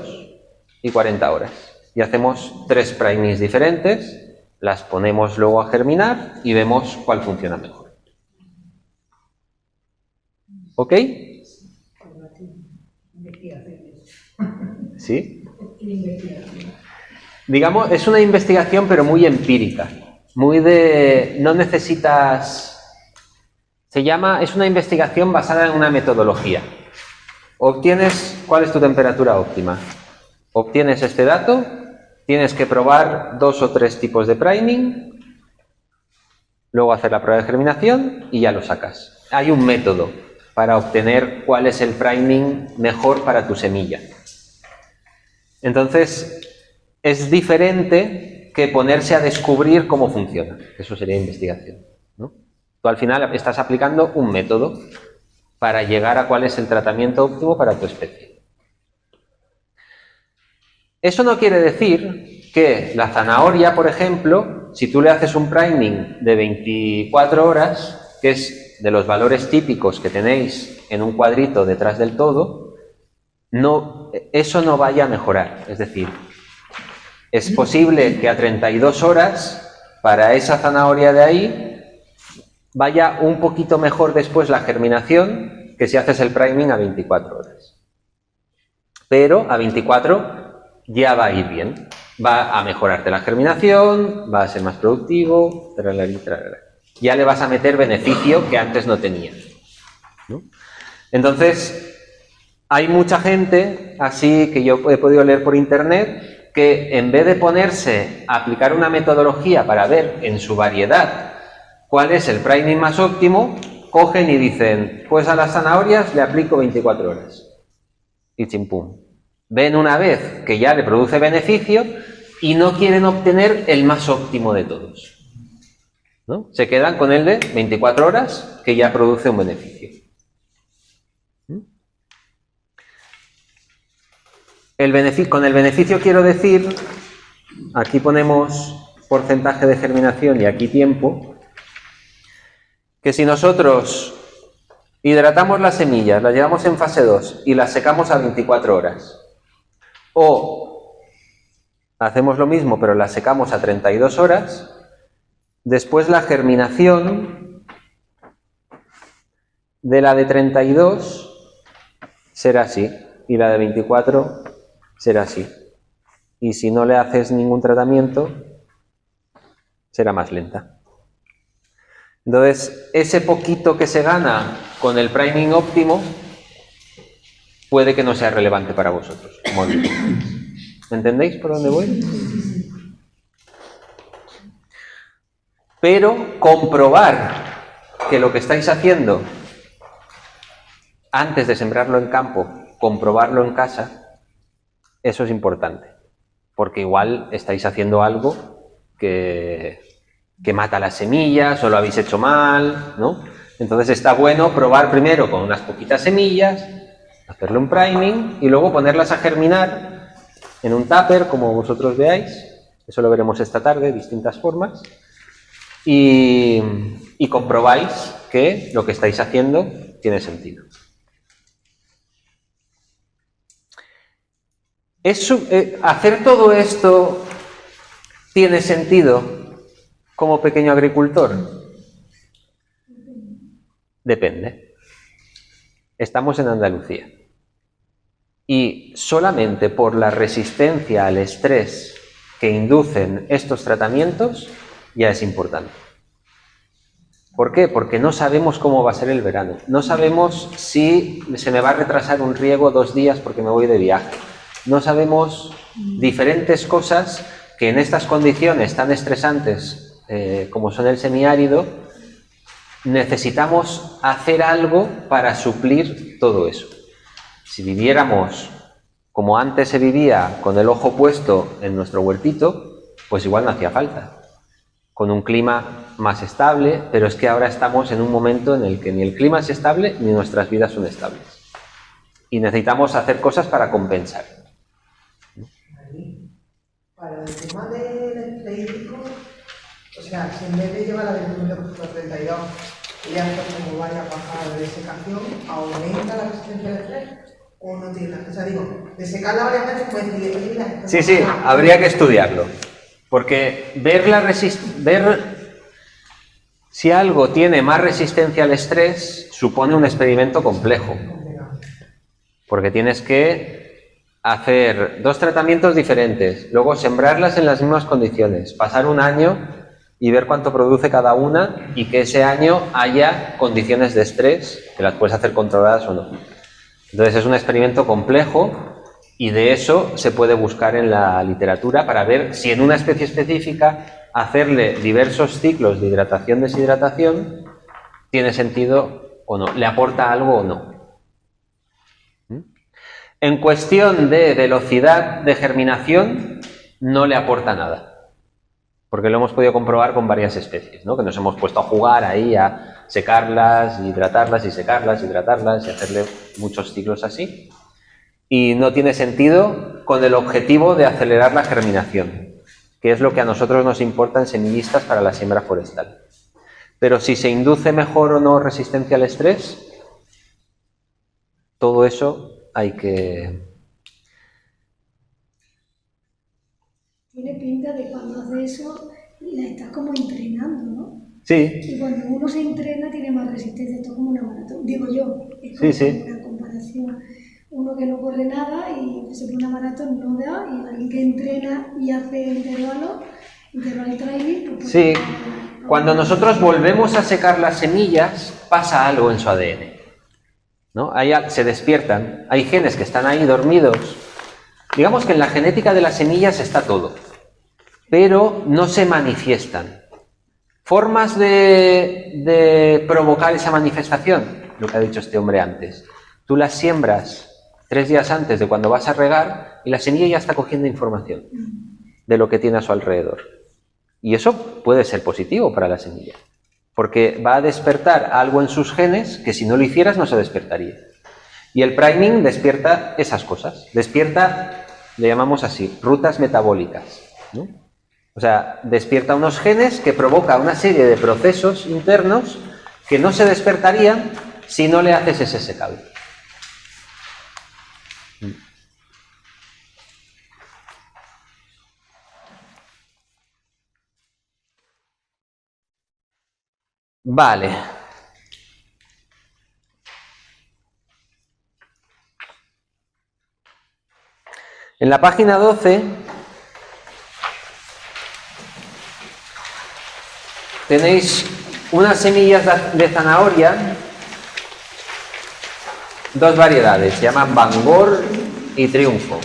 y 40 horas. Y hacemos 3 primings diferentes, las ponemos luego a germinar y vemos cuál funciona mejor. ¿Ok? ¿Sí? Digamos, es una investigación pero muy empírica, muy de... no necesitas... es una investigación basada en una metodología. Obtienes, ¿cuál es tu temperatura óptima? Obtienes este dato, tienes que probar 2 o 3 tipos de priming, luego hacer la prueba de germinación y ya lo sacas. Hay un método para obtener cuál es el priming mejor para tu semilla. Entonces, es diferente que ponerse a descubrir cómo funciona. Eso sería investigación, ¿no? Tú al final estás aplicando un método para llegar a cuál es el tratamiento óptimo para tu especie. Eso no quiere decir que la zanahoria, por ejemplo, si tú le haces un priming de 24 horas, que es de los valores típicos que tenéis en un cuadrito detrás del todo, eso no vaya a mejorar. Es decir, es posible que a 32 horas, para esa zanahoria de ahí, vaya un poquito mejor después la germinación que si haces el priming a 24 horas. Pero a 24 ya va a ir bien. Va a mejorarte la germinación, va a ser más productivo, tralala, tralala. Ya le vas a meter beneficio que antes no tenías, ¿no? Entonces, hay mucha gente, así que yo he podido leer por internet, que en vez de ponerse a aplicar una metodología para ver en su variedad cuál es el priming más óptimo, cogen y dicen, pues a las zanahorias le aplico 24 horas. Y chimpum. Ven una vez que ya le produce beneficio y no quieren obtener el más óptimo de todos, ¿no? Se quedan con el de 24 horas que ya produce un beneficio. Con el beneficio quiero decir, aquí ponemos porcentaje de germinación y aquí tiempo, que si nosotros hidratamos las semillas, las llevamos en fase 2 y las secamos a 24 horas, o hacemos lo mismo pero las secamos a 32 horas, después la germinación de la de 32 será así y la de 24 será así. Y si no le haces ningún tratamiento, será más lenta. Entonces, ese poquito que se gana con el priming óptimo puede que no sea relevante para vosotros. ¿Entendéis por dónde voy? Pero comprobar que lo que estáis haciendo antes de sembrarlo en campo, comprobarlo en casa, eso es importante. Porque igual estáis haciendo algo que mata las semillas o lo habéis hecho mal, ¿no? Entonces está bueno probar primero con unas poquitas semillas, hacerle un priming y luego ponerlas a germinar en un tupper, como vosotros veáis. Eso lo veremos esta tarde, distintas formas. Y comprobáis que lo que estáis haciendo tiene sentido. ¿Hacer todo esto tiene sentido como pequeño agricultor? Depende. Estamos en Andalucía. Y solamente por la resistencia al estrés que inducen estos tratamientos ya es importante. ¿Por qué? Porque no sabemos cómo va a ser el verano. No sabemos si se me va a retrasar un riego 2 días porque me voy de viaje. No sabemos diferentes cosas que en estas condiciones tan estresantes como son el semiárido, necesitamos hacer algo para suplir todo eso. Si viviéramos como antes se vivía, con el ojo puesto en nuestro huertito, pues igual no hacía falta. Con un clima más estable, pero es que ahora estamos en un momento en el que ni el clima es estable ni nuestras vidas son estables. Y necesitamos hacer cosas para compensar. Para el tema del estadístico, o sea, si en vez de llevar a 32 y hacer como varias bajadas de secación, ¿aumenta la resistencia al estrés? ¿O no tiene nada? O sea, digo, de secarla varias veces, pues decir, oye, mira, Sí, habría que estudiarlo. Porque ver si algo tiene más resistencia al estrés supone un experimento complejo. Porque tienes que hacer 2 tratamientos diferentes, luego sembrarlas en las mismas condiciones, pasar un año y ver cuánto produce cada una y que ese año haya condiciones de estrés que las puedes hacer controladas o no. Entonces es un experimento complejo y de eso se puede buscar en la literatura para ver si en una especie específica hacerle diversos ciclos de hidratación-deshidratación tiene sentido o no, le aporta algo o no. En cuestión de velocidad de germinación, no le aporta nada. Porque lo hemos podido comprobar con varias especies, ¿no? Que nos hemos puesto a jugar ahí a secarlas, hidratarlas y secarlas, hidratarlas y hacerle muchos ciclos así. Y no tiene sentido con el objetivo de acelerar la germinación, que es lo que a nosotros nos importa en semillistas para la siembra forestal. Pero si se induce mejor o no resistencia al estrés, todo eso hay que... Tiene pinta de cuando hace eso, la estás como entrenando, ¿no? Sí. Y cuando uno se entrena tiene más resistencia, esto es como una maratón, digo yo, es Sí, como sí. una comparación. Uno que no corre nada y se pone una maratón no da, y alguien que entrena y hace intervalo training, pues Sí. Cuando nosotros volvemos a secar las semillas, pasa algo en su ADN, ¿no? Se despiertan, hay genes que están ahí dormidos. Digamos que en la genética de las semillas está todo, pero no se manifiestan. Formas de provocar esa manifestación, lo que ha dicho este hombre antes. Tú las siembras 3 días antes de cuando vas a regar y la semilla ya está cogiendo información de lo que tiene a su alrededor. Y eso puede ser positivo para la semilla, porque va a despertar algo en sus genes que si no lo hicieras no se despertaría. Y el priming despierta esas cosas, despierta, le llamamos así, rutas metabólicas, ¿no? O sea, despierta unos genes que provoca una serie de procesos internos que no se despertarían si no le haces ese secado. Vale. En la página 12 tenéis unas semillas de zanahoria, 2 variedades, se llaman Bangor y Triunfo.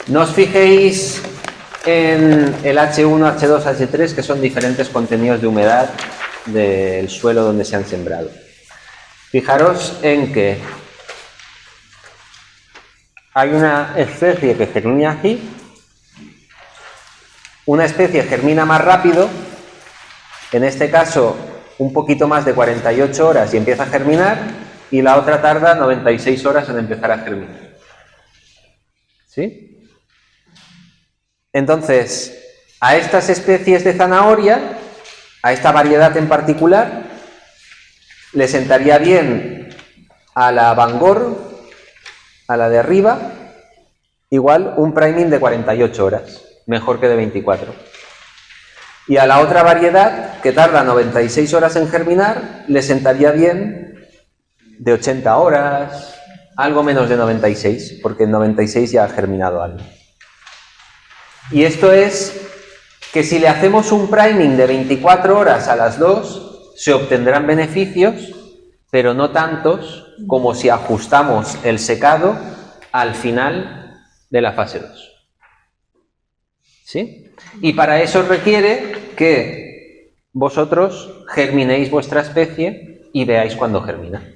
No os fijéis en el H1, H2, H3, que son diferentes contenidos de humedad del suelo donde se han sembrado. Fijaros en que hay una especie que germina aquí, una especie germina más rápido, en este caso un poquito más de 48 horas y empieza a germinar, y la otra tarda 96 horas en empezar a germinar. ¿Sí? Entonces, a estas especies de zanahoria, a esta variedad en particular, le sentaría bien a la Bangor, a la de arriba, igual un priming de 48 horas, mejor que de 24. Y a la otra variedad, que tarda 96 horas en germinar, le sentaría bien de 80 horas, algo menos de 96, porque en 96 ya ha germinado algo. Y esto es que si le hacemos un priming de 24 horas a las dos, se obtendrán beneficios, pero no tantos como si ajustamos el secado al final de la fase 2. ¿Sí? Y para eso requiere que vosotros germinéis vuestra especie y veáis cuándo germina.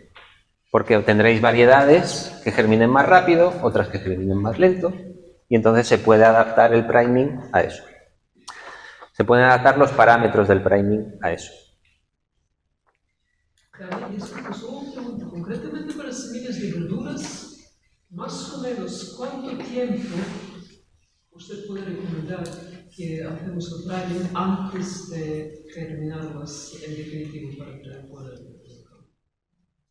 Porque obtendréis variedades que germinen más rápido, otras que germinen más lento, y entonces se puede adaptar el priming a eso. Se pueden adaptar los parámetros del priming a eso. Disculpe, solo una pregunta. Concretamente para semillas de verduras, más o menos, ¿cuánto tiempo usted puede recomendar que hacemos el priming antes de germinarlas en definitivo para poder?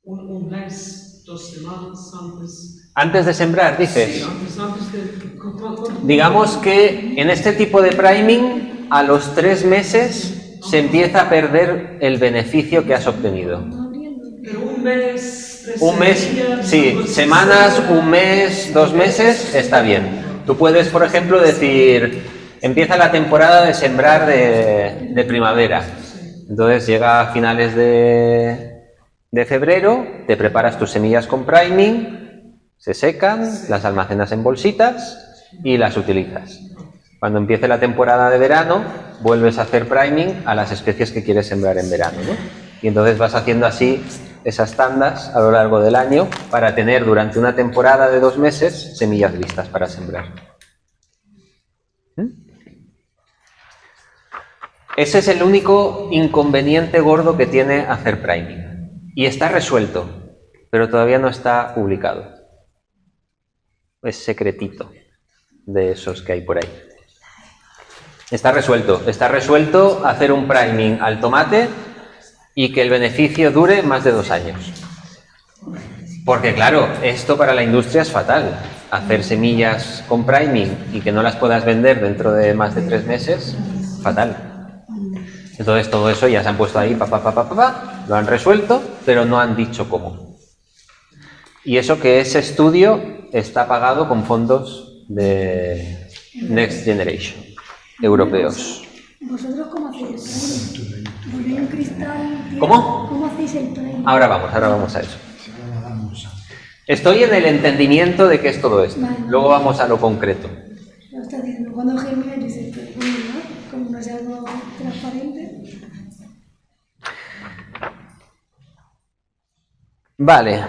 ¿Un mes, 2 semanas antes? Antes de sembrar, dices. Sí, antes de... Digamos que en este tipo de priming, a los 3 meses se empieza a perder el beneficio que has obtenido. Pero un mes, 3 Un mes, días, sí, semanas, un mes, 2 meses, está bien. Tú puedes, por ejemplo, decir, empieza la temporada de sembrar de primavera. Entonces llega a finales de febrero, te preparas tus semillas con priming, se secan, las almacenas en bolsitas y las utilizas. Cuando empiece la temporada de verano, vuelves a hacer priming a las especies que quieres sembrar en verano, ¿no? Y entonces vas haciendo así esas tandas a lo largo del año para tener durante una temporada de 2 meses semillas listas para sembrar. Ese es el único inconveniente gordo que tiene hacer priming. Y está resuelto, pero todavía no está publicado. Es secretito de esos que hay por ahí. Está resuelto hacer un priming al tomate y que el beneficio dure más de 2 años. Porque claro, esto para la industria es fatal. Hacer semillas con priming y que no las puedas vender dentro de más de 3 meses, fatal. Entonces todo eso ya se han puesto ahí, lo han resuelto, pero no han dicho cómo. Y eso que ese estudio está pagado con fondos de Next Generation, europeos. ¿Vosotros cómo hacéis el priming? ¿Ponéis un cristal? ¿Cómo? ¿Cómo hacéis el priming? Ahora vamos a eso. Estoy en el entendimiento de qué es todo esto. Luego vamos a lo concreto. Lo está diciendo. Cuando germina dices, ¿no? Como no sea algo transparente. Vale.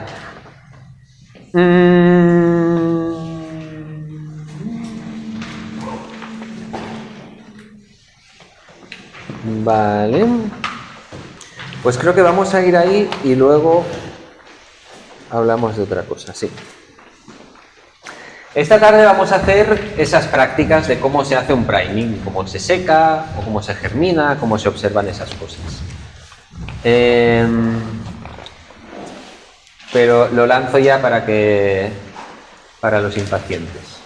Vale. Pues creo que vamos a ir ahí y luego hablamos de otra cosa, sí. Esta tarde vamos a hacer esas prácticas de cómo se hace un priming, cómo se seca, o cómo se germina, cómo se observan esas cosas. Pero lo lanzo ya para los impacientes.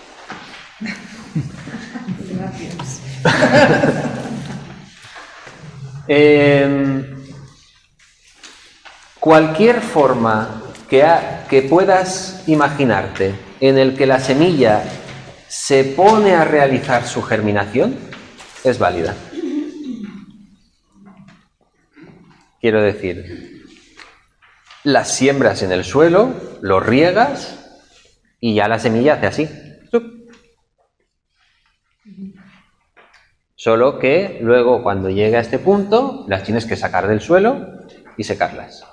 Gracias. Cualquier forma que puedas imaginarte en el que la semilla se pone a realizar su germinación es válida. Quiero decir, las siembras en el suelo, lo riegas y ya la semilla hace así. Solo que luego cuando llegue a este punto las tienes que sacar del suelo y secarlas.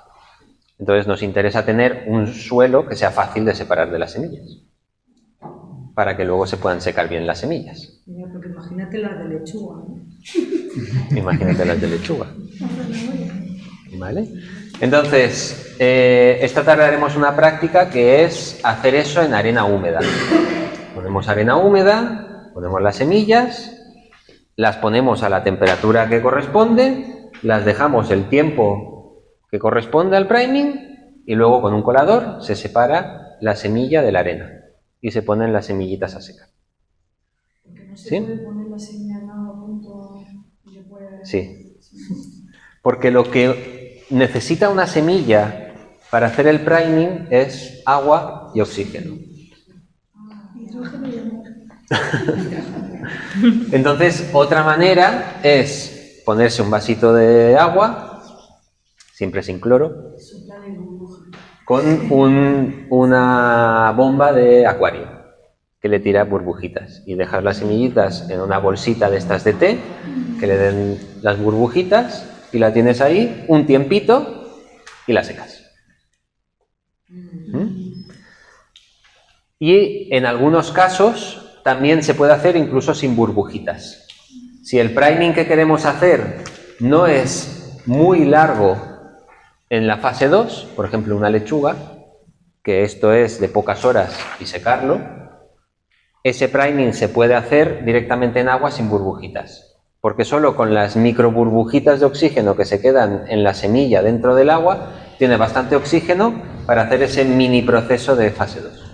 Entonces nos interesa tener un suelo que sea fácil de separar de las semillas, para que luego se puedan secar bien las semillas. Mira, porque imagínate las de lechuga, ¿no? Imagínate las de lechuga. ¿Vale? Entonces, esta tarde haremos una práctica que es hacer eso en arena húmeda. Ponemos arena húmeda, ponemos las semillas, las ponemos a la temperatura que corresponde, las dejamos el tiempo que corresponde al priming y luego con un colador se separa la semilla de la arena y se ponen las semillitas a secar. Porque no se ¿Sí? puede poner la semilla en agua, punto, y se puede... Sí. Porque lo que necesita una semilla para hacer el priming es agua y oxígeno. Hidrógeno y amor. Entonces, otra manera es ponerse un vasito de agua, siempre sin cloro, con una bomba de acuario que le tira burbujitas y dejar las semillitas en una bolsita de estas de té que le den las burbujitas y la tienes ahí un tiempito y la secas. Y en algunos casos también se puede hacer incluso sin burbujitas. Si el priming que queremos hacer no es muy largo en la fase 2, por ejemplo una lechuga, que esto es de pocas horas y secarlo, ese priming se puede hacer directamente en agua sin burbujitas, porque solo con las micro burbujitas de oxígeno que se quedan en la semilla dentro del agua, tiene bastante oxígeno para hacer ese mini proceso de fase 2.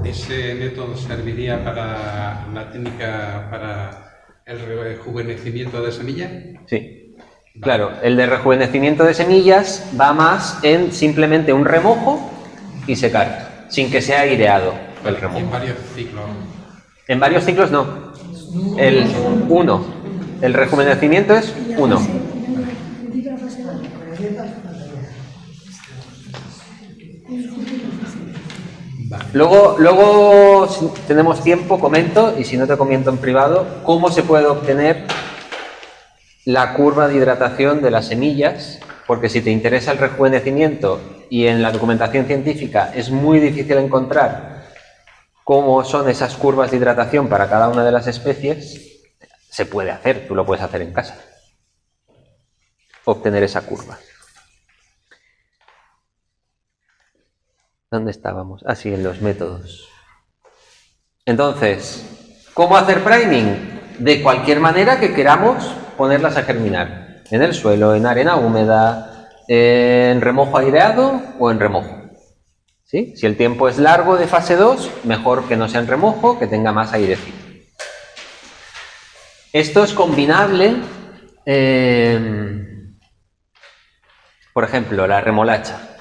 ¿Ese método serviría para la técnica para el rejuvenecimiento de semilla? Sí. Claro, el de rejuvenecimiento de semillas va más en simplemente un remojo y secar, sin que sea aireado el remojo. En varios ciclos. En varios ciclos no. El 1. El rejuvenecimiento es 1. Luego, si tenemos tiempo, comento, y si no te comento en privado, cómo se puede obtener la curva de hidratación de las semillas, porque si te interesa el rejuvenecimiento y en la documentación científica es muy difícil encontrar cómo son esas curvas de hidratación para cada una de las especies, se puede hacer, tú lo puedes hacer en casa. Obtener esa curva. ¿Dónde estábamos? Ah, sí, en los métodos. Entonces, ¿cómo hacer priming? De cualquier manera que queramos ponerlas a germinar. En el suelo, en arena húmeda, en remojo aireado o en remojo. ¿Sí? Si el tiempo es largo de fase 2, mejor que no sea en remojo, que tenga más airecito. Esto es combinable, por ejemplo, la remolacha.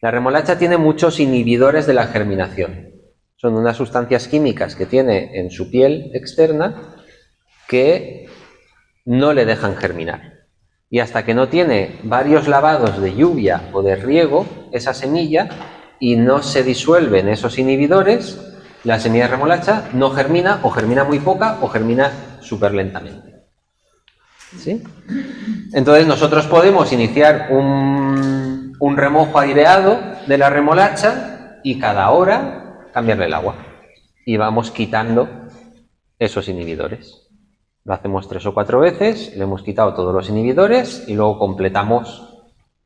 La remolacha tiene muchos inhibidores de la germinación. Son unas sustancias químicas que tiene en su piel externa que no le dejan germinar. Y hasta que no tiene varios lavados de lluvia o de riego, esa semilla, y no se disuelven esos inhibidores, la semilla de remolacha no germina, o germina muy poca, o germina súper lentamente. ¿Sí? Entonces nosotros podemos iniciar un remojo aireado de la remolacha y cada hora cambiarle el agua. Y vamos quitando esos inhibidores. Lo hacemos 3 o 4 veces, le hemos quitado todos los inhibidores y luego completamos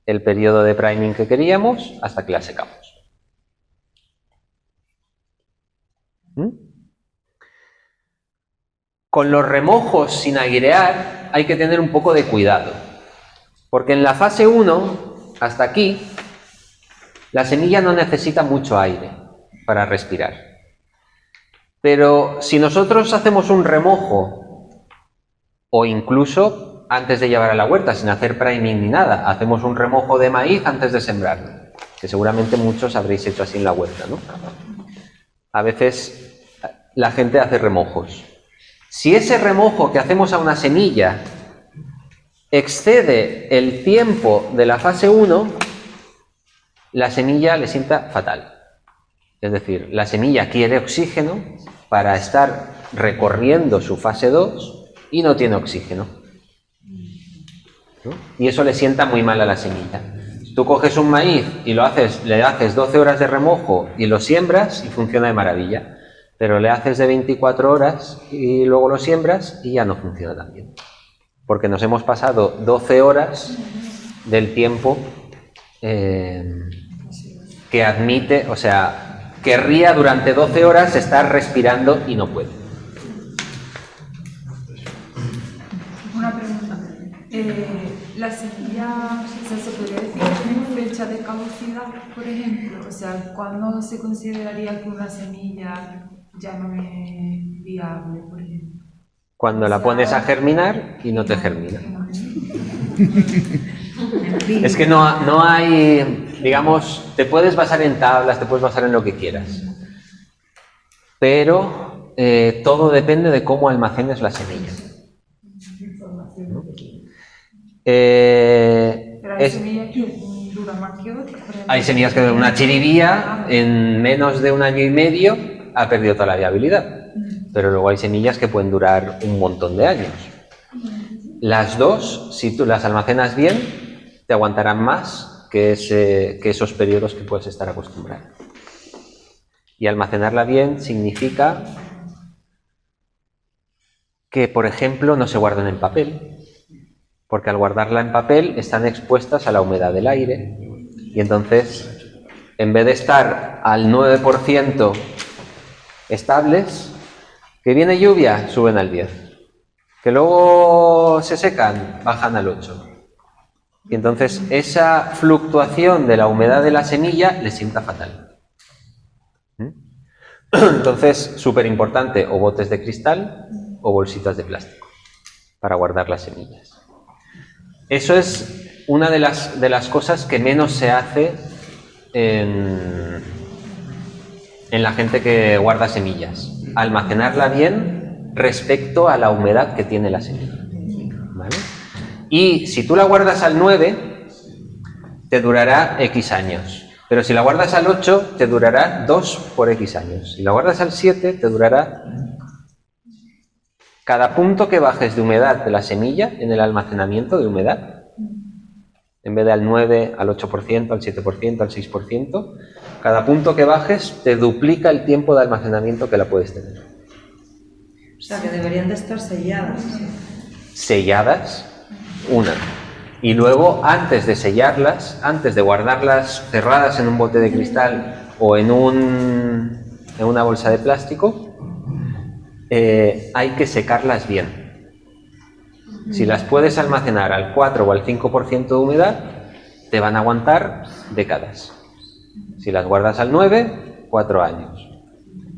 el periodo de priming que queríamos hasta que la secamos. Con los remojos sin airear hay que tener un poco de cuidado, porque en la fase 1, hasta aquí, la semilla no necesita mucho aire para respirar. Pero si nosotros hacemos un remojo, o incluso antes de llevar a la huerta, sin hacer priming ni nada, hacemos un remojo de maíz antes de sembrarlo, que seguramente muchos habréis hecho así en la huerta, ¿no? A veces la gente hace remojos. Si ese remojo que hacemos a una semilla excede el tiempo de la fase 1, la semilla le sienta fatal. Es decir, la semilla quiere oxígeno para estar recorriendo su fase 2 y no tiene oxígeno, ¿no? Y eso le sienta muy mal a la semilla. Si tú coges un maíz y le haces 12 horas de remojo y lo siembras y funciona de maravilla, pero le haces de 24 horas y luego lo siembras y ya no funciona tan bien. Porque nos hemos pasado 12 horas del tiempo que admite, o sea, querría durante 12 horas estar respirando y no puede. Una pregunta. La semilla, o sea, ¿se podría decir que tiene fecha de caducidad, por ejemplo? O sea, ¿cuándo se consideraría que una semilla ya no es viable, por ejemplo? Cuando la pones a germinar y no te germina. Es que no hay, digamos, te puedes basar en tablas, te puedes basar en lo que quieras, pero todo depende de cómo almacenes la semilla. Pero hay semillas que duran más que otras. Hay semillas que duran una chiribía, en menos de 1 año y medio ha perdido toda la viabilidad, pero luego hay semillas que pueden durar un montón de años. Las dos, si tú las almacenas bien, te aguantarán más que esos periodos que puedes estar acostumbrado. Y almacenarla bien significa que, por ejemplo, no se guarden en papel, porque al guardarla en papel están expuestas a la humedad del aire y entonces, en vez de estar al 9% estables, que viene lluvia, suben al 10%. Que luego se secan, bajan al 8%. Y entonces esa fluctuación de la humedad de la semilla le sienta fatal. Entonces, súper importante, o botes de cristal o bolsitas de plástico para guardar las semillas. Eso es una de las cosas que menos se hace en la gente que guarda semillas. Almacenarla bien respecto a la humedad que tiene la semilla, ¿vale? Y si tú la guardas al 9, te durará X años. Pero si la guardas al 8, te durará 2 por X años. Si la guardas al 7, te durará... Cada punto que bajes de humedad de la semilla en el almacenamiento de humedad, en vez de al 9, al 8%, al 7%, al 6%, cada punto que bajes te duplica el tiempo de almacenamiento que la puedes tener. O sea, que deberían de estar selladas. Selladas, una. Y luego, antes de sellarlas, antes de guardarlas cerradas en un bote de cristal o en una bolsa de plástico, hay que secarlas bien. Si las puedes almacenar al 4 o al 5% de humedad, te van a aguantar décadas. Si las guardas al 9, 4 años.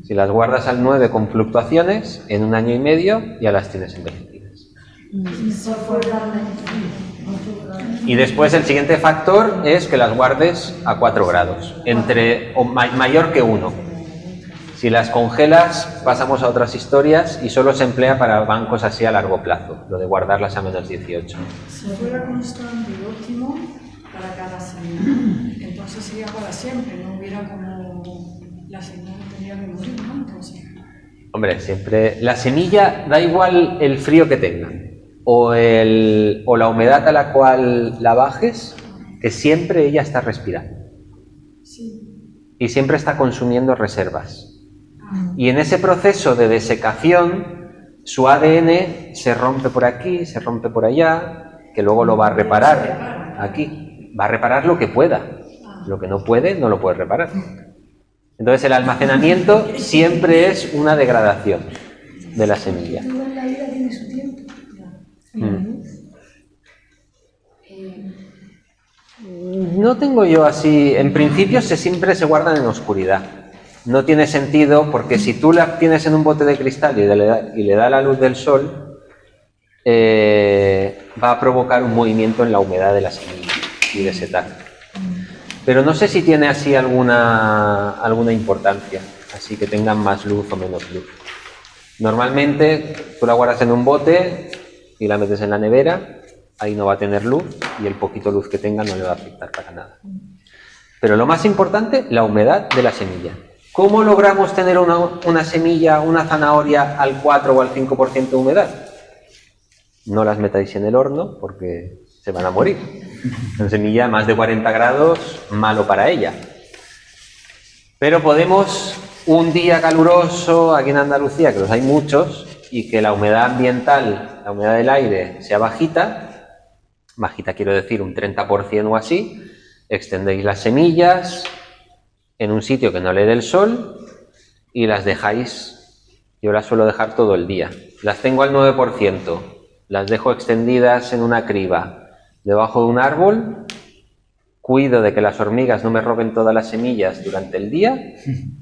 Si las guardas al 9 con fluctuaciones, en 1 año y medio ya las tienes envejecidas. Y después el siguiente factor es que las guardes a 4 grados, mayor que 1. Si las congelas, pasamos a otras historias y solo se emplea para bancos así a largo plazo, lo de guardarlas a menos 18. Si fuera constante y óptimo para cada semilla, entonces sería para siempre, no hubiera como la semilla tendría que morir, ¿no? Entonces... Hombre, siempre la semilla da igual el frío que tenga o la humedad a la cual la bajes, que siempre ella está respirando. Sí. Y siempre está consumiendo reservas. Y en ese proceso de desecación, su ADN se rompe por aquí, se rompe por allá, que luego lo va a reparar aquí. Va a reparar lo que pueda. Lo que no puede, no lo puede reparar. Entonces el almacenamiento siempre es una degradación de la semilla. Toda la vida tiene su tiempo. No tengo yo así... En principio siempre se guardan en oscuridad. No tiene sentido porque si tú la tienes en un bote de cristal y le da la luz del sol, va a provocar un movimiento en la humedad de la semilla y de ese tal. Pero no sé si tiene así alguna importancia, así que tengan más luz o menos luz. Normalmente tú la guardas en un bote y la metes en la nevera, ahí no va a tener luz y el poquito luz que tenga no le va a afectar para nada. Pero lo más importante, la humedad de la semilla. ¿Cómo logramos tener una semilla, una zanahoria al 4 o al 5% de humedad? No las metáis en el horno porque se van a morir. Una semilla a más de 40 grados, malo para ella. Pero podemos, un día caluroso aquí en Andalucía, que los hay muchos, y que la humedad ambiental, la humedad del aire sea bajita quiero decir un 30% o así, extendéis las semillas en un sitio que no le dé el sol y las dejáis, yo las suelo dejar todo el día. Las tengo al 9%, las dejo extendidas en una criba debajo de un árbol, cuido de que las hormigas no me roben todas las semillas durante el día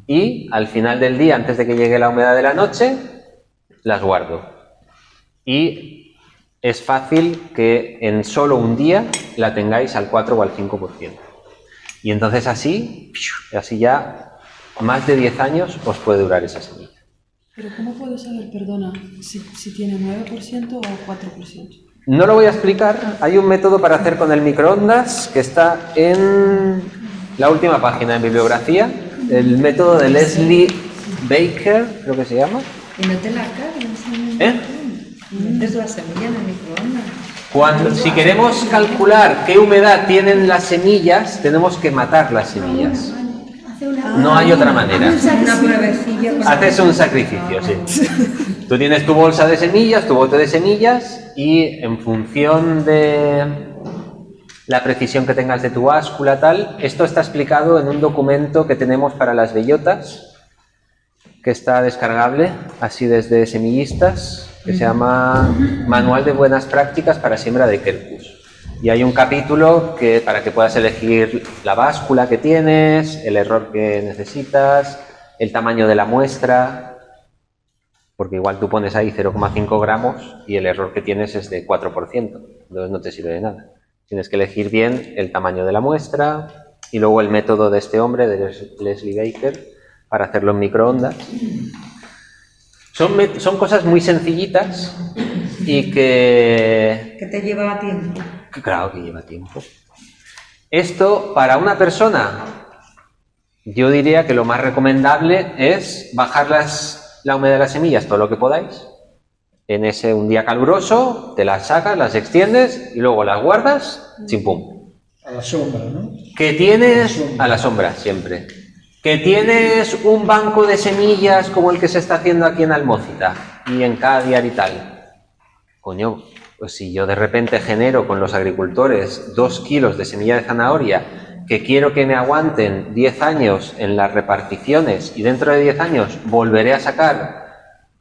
y al final del día, antes de que llegue la humedad de la noche, las guardo. Y es fácil que en solo un día la tengáis al 4 o al 5%. Y entonces así ya más de 10 años os puede durar esa semilla. Pero ¿cómo puedo saber, perdona, si tiene 9% o 4%? No lo voy a explicar, hay un método para hacer con el microondas que está en la última página en bibliografía, el método de Leslie Baker, creo que se llama. Y no te la cargas. Metes la semilla en el microondas. Si queremos calcular qué humedad tienen las semillas, tenemos que matar las semillas. No hay otra manera. Una pruebecilla. Haces un sacrificio, sí. Tú tienes tu bolsa de semillas, tu bote de semillas y en función de la precisión que tengas de tu báscula, tal, esto está explicado en un documento que tenemos para las bellotas, que está descargable así desde Semillistas, que se llama Manual de Buenas Prácticas para Siembra de Quercus. Y hay un capítulo para que puedas elegir la báscula que tienes, el error que necesitas, el tamaño de la muestra, porque igual tú pones ahí 0,5 gramos y el error que tienes es de 4%, entonces no te sirve de nada. Tienes que elegir bien el tamaño de la muestra y luego el método de este hombre, de Leslie Baker, para hacerlo en microondas. Son cosas muy sencillitas y que te lleva tiempo. Claro que lleva tiempo. Esto, para una persona, yo diría que lo más recomendable es bajar la humedad de las semillas todo lo que podáis. En un día caluroso, te las sacas, las extiendes y luego las guardas, chimpum. A la sombra, ¿no? Que tienes a la sombra siempre. Que tienes un banco de semillas como el que se está haciendo aquí en Almócita. y encadiar y tal. Coño, pues si yo de repente genero con los agricultores 2 kilos de semilla de zanahoria que quiero que me aguanten 10 años en las reparticiones y dentro de 10 años volveré a sacar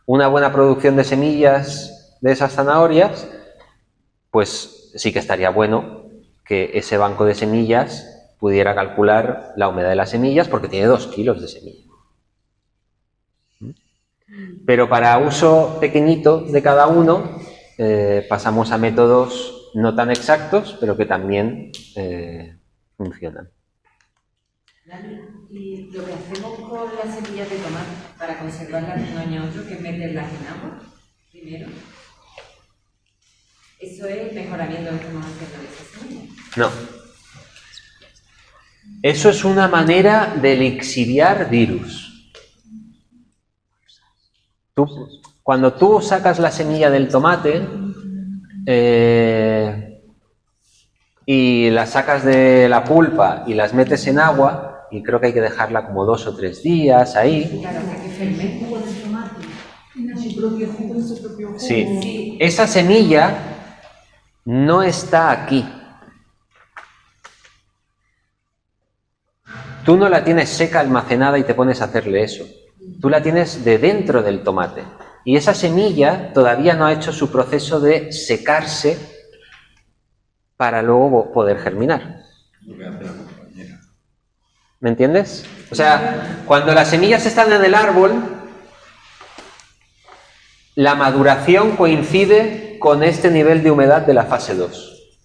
una buena producción de semillas de esas zanahorias, pues sí que estaría bueno que ese banco de semillas pudiera calcular la humedad de las semillas porque tiene 2 kilos de semilla. Pero para uso pequeñito de cada uno, pasamos a métodos no tan exactos, pero que también funcionan. Dani, y lo que hacemos con las semillas de tomate para conservarlas de un año a otro, que es meterlas en agua primero, ¿eso es el mejoramiento que estamos haciendo de esas semillas? No. Eso es una manera de lixiviar virus. Cuando tú sacas la semilla del tomate y la sacas de la pulpa y las metes en agua, y creo que hay que dejarla como 2 o 3 días ahí. Sí, esa semilla no está aquí. Tú no la tienes seca, almacenada y te pones a hacerle eso. Tú la tienes de dentro del tomate. Y esa semilla todavía no ha hecho su proceso de secarse para luego poder germinar. ¿Me entiendes? O sea, cuando las semillas están en el árbol, la maduración coincide con este nivel de humedad de la fase 2.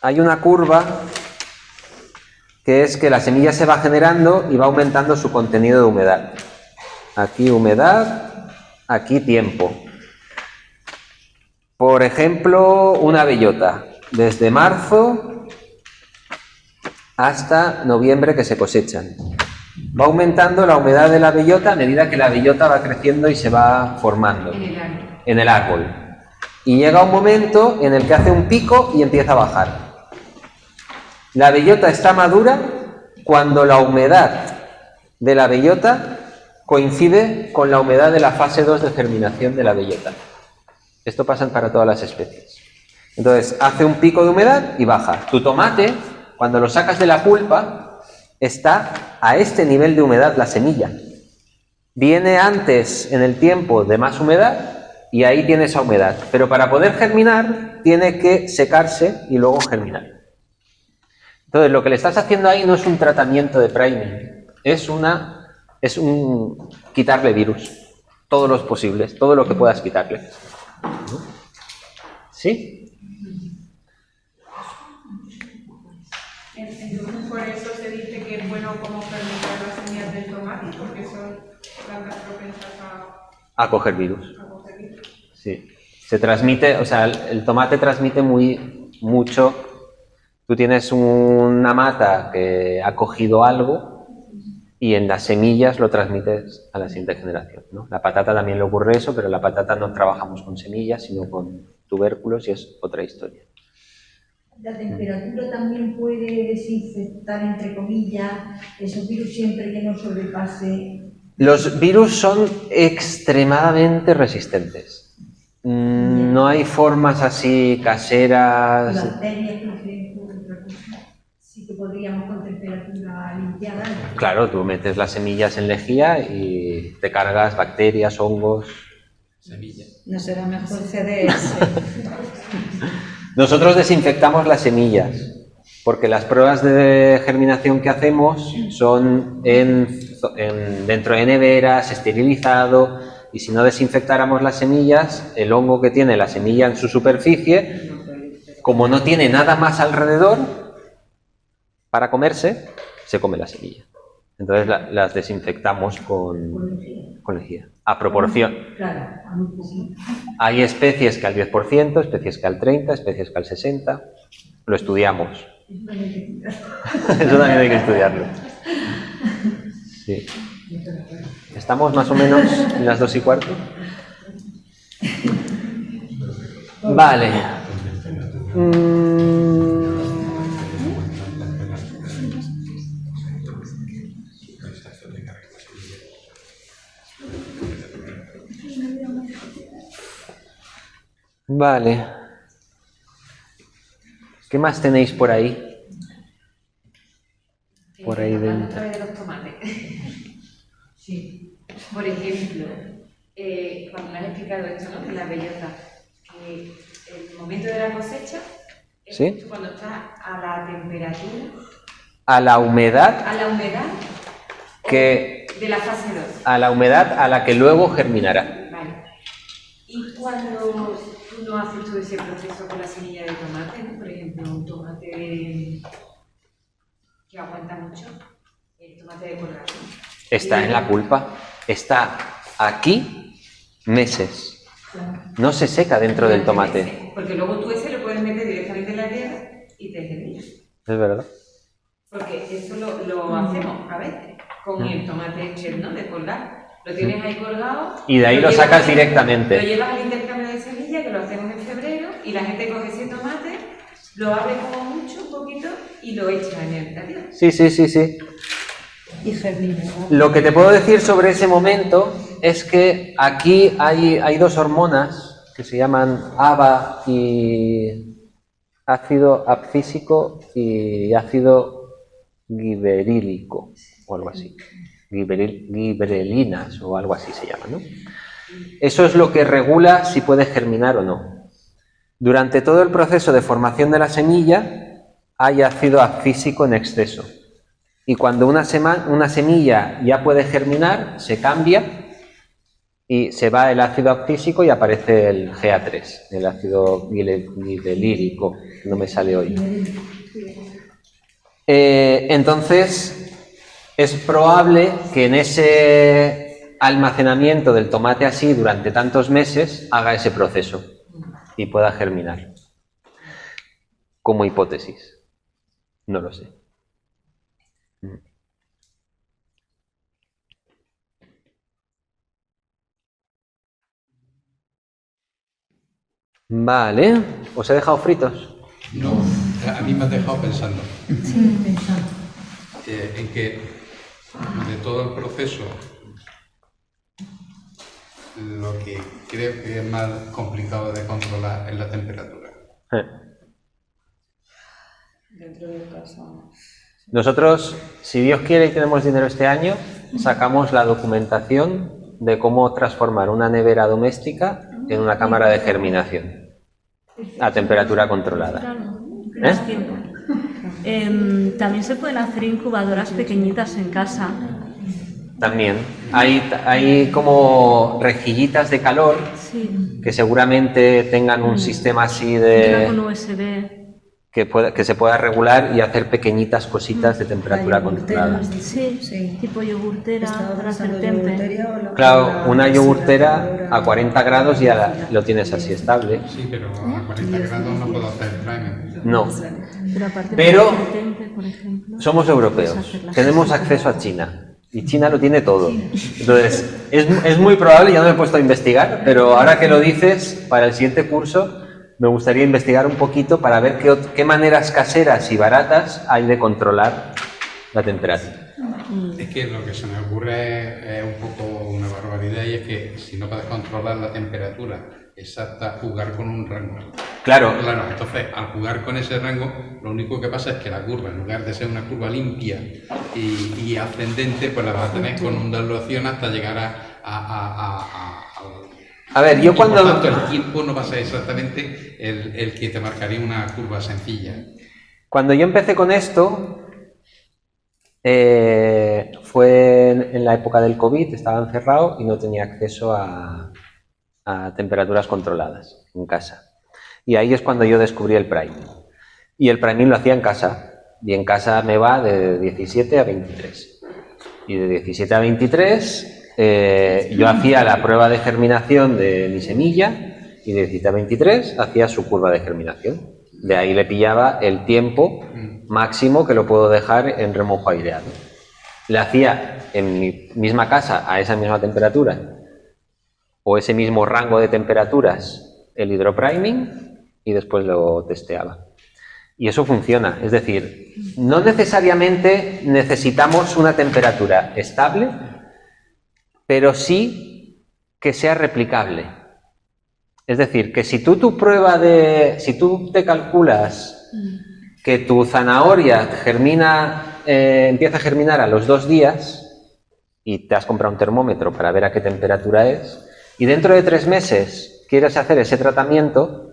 Hay una curva que es que la semilla se va generando y va aumentando su contenido de humedad. Aquí humedad, aquí tiempo. Por ejemplo, una bellota, desde marzo hasta noviembre que se cosechan. Va aumentando la humedad de la bellota a medida que la bellota va creciendo y se va formando en el árbol. Y llega un momento en el que hace un pico y empieza a bajar. La bellota está madura cuando la humedad de la bellota coincide con la humedad de la fase 2 de germinación de la bellota. Esto pasa para todas las especies. Entonces, hace un pico de humedad y baja. Tu tomate, cuando lo sacas de la pulpa, está a este nivel de humedad la semilla. Viene antes en el tiempo de más humedad y ahí tiene esa humedad. Pero para poder germinar, tiene que secarse y luego germinar. Entonces, lo que le estás haciendo ahí no es un tratamiento de priming, es un quitarle virus, todos los posibles, todo lo que puedas quitarle. ¿Sí? Entonces, por eso se dice que es bueno como fermentar las semillas del tomate, porque son plantas propensas A coger virus. Sí. Se transmite, o sea, el tomate transmite mucho. Tú tienes una mata que ha cogido algo y en las semillas lo transmites a la siguiente generación, ¿no? La patata también le ocurre eso, pero la patata no trabajamos con semillas, sino con tubérculos y es otra historia. La temperatura también puede desinfectar, entre comillas, esos virus siempre que no sobrepase. Los virus son extremadamente resistentes. No hay formas así caseras. Bacterias, por ejemplo, otra cosa. Sí que podríamos con temperatura limpiada. Claro, tú metes las semillas en lejía y te cargas bacterias, hongos. Semillas. ¿No será mejor CDS? Nosotros desinfectamos las semillas, porque las pruebas de germinación que hacemos son dentro de neveras, esterilizado, y si no desinfectáramos las semillas, el hongo que tiene la semilla en su superficie, como no tiene nada más alrededor para comerse, se come la semilla. Entonces las desinfectamos con lejía, a proporción. Claro, a muy poquito. Hay especies que al 10%, especies que al 30%, especies que al 60%. Lo estudiamos. Eso también hay que estudiarlo. Sí. ¿Estamos más o menos en las 2:15? Vale. Vale. ¿Qué más tenéis por ahí? Por ahí Hablando dentro. otra vez de los tomates. Sí. Por ejemplo, cuando me has explicado esto, ¿no? De la bellota, que el momento de la cosecha es ¿Sí? justo cuando está a la temperatura, A la humedad a la humedad que de la fase 2. a la humedad a la que luego germinará. Vale. Y cuando tú no haces todo ese proceso con la semilla de tomate, ¿no? Por ejemplo, un tomate que aguanta mucho, el tomate de colgate. Está en la pulpa. Está aquí meses. No se seca dentro del tomate. Porque luego tú ese lo puedes meter directamente en la tierra y te germina. Es verdad. Porque eso lo hacemos a veces con el tomate este, ¿no? De colgar. Lo tienes ahí colgado. Y de ahí lo llevas sacas directamente. Lo llevas al intercambio de semillas, que lo hacemos en febrero, y la gente coge ese tomate, lo abre como mucho, un poquito, y lo echa en la tierra. Sí, sí, sí, sí. Y germina. Lo que te puedo decir sobre ese momento es que aquí hay dos hormonas que se llaman ABA y ácido abscísico y ácido giberílico o algo así. Giberelinas o algo así se llama, ¿no? Eso es lo que regula si puede germinar o no. Durante todo el proceso de formación de la semilla hay ácido abscísico en exceso. Y cuando una semilla ya puede germinar, se cambia y se va el ácido abscísico y aparece el GA3, el ácido giberelírico, que no me sale hoy. Entonces, es probable que en ese almacenamiento del tomate así durante tantos meses haga ese proceso y pueda germinar. Como hipótesis. No lo sé. Vale, ¿os he dejado fritos? No, a mí me has dejado pensando Sí, pensando. en que de todo el proceso lo que creo que es más complicado de controlar es la temperatura. Dentro de casa. Nosotros, si Dios quiere y tenemos dinero este año, sacamos la documentación de cómo transformar una nevera doméstica en una cámara de germinación a temperatura controlada. Claro, más tiempo. También se pueden hacer incubadoras pequeñitas en casa. También hay como rejillitas de calor Sí. que seguramente tengan un sistema así Una con de USB. que se pueda regular y hacer pequeñitas cositas de temperatura controlada. Sí, tipo yogurtera Estaba para hacer pensando tempe. yogurtería o la Claro, cámara una de yogurtera dosiladora. a 40 grados ya lo tienes así estable. Sí, pero a 40 grados no puedo hacer priming. No. Pero aparte Pero para hacer tempe, por ejemplo, somos europeos, puedes hacer las tenemos cosas. acceso a China y China lo tiene todo. Entonces, es muy probable, ya no me he puesto a investigar, pero ahora que lo dices, para el siguiente curso me gustaría investigar un poquito para ver qué maneras caseras y baratas hay de controlar la temperatura. Es que lo que se me ocurre es un poco una barbaridad y es que si no puedes controlar la temperatura exacta, jugar con un rango. Claro. Claro, entonces al jugar con ese rango, lo único que pasa es que la curva, en lugar de ser una curva limpia y ascendente, pues la vas a tener con ondulación hasta llegar A ver, yo cuando... Por tanto, el tiempo no va a ser exactamente el que te marcaría una curva sencilla. Cuando yo empecé con esto, fue en la época del COVID, estaba encerrado y no tenía acceso a temperaturas controladas en casa. Y ahí es cuando yo descubrí el priming. Y el priming lo hacía en casa. Y en casa me va de 17 a 23. Y de 17 a 23 yo hacía la prueba de germinación de mi semilla y de 17 a 23 hacía su curva de germinación. De ahí le pillaba el tiempo máximo que lo puedo dejar en remojo aireado. Le hacía en mi misma casa a esa misma temperatura o ese mismo rango de temperaturas el hidropriming y después lo testeaba. Y eso funciona, es decir, no necesariamente necesitamos una temperatura estable, pero sí que sea replicable. Es decir, que si tú te calculas que tu zanahoria empieza a germinar a los 2 días y te has comprado un termómetro para ver a qué temperatura es, y dentro de 3 meses quieres hacer ese tratamiento,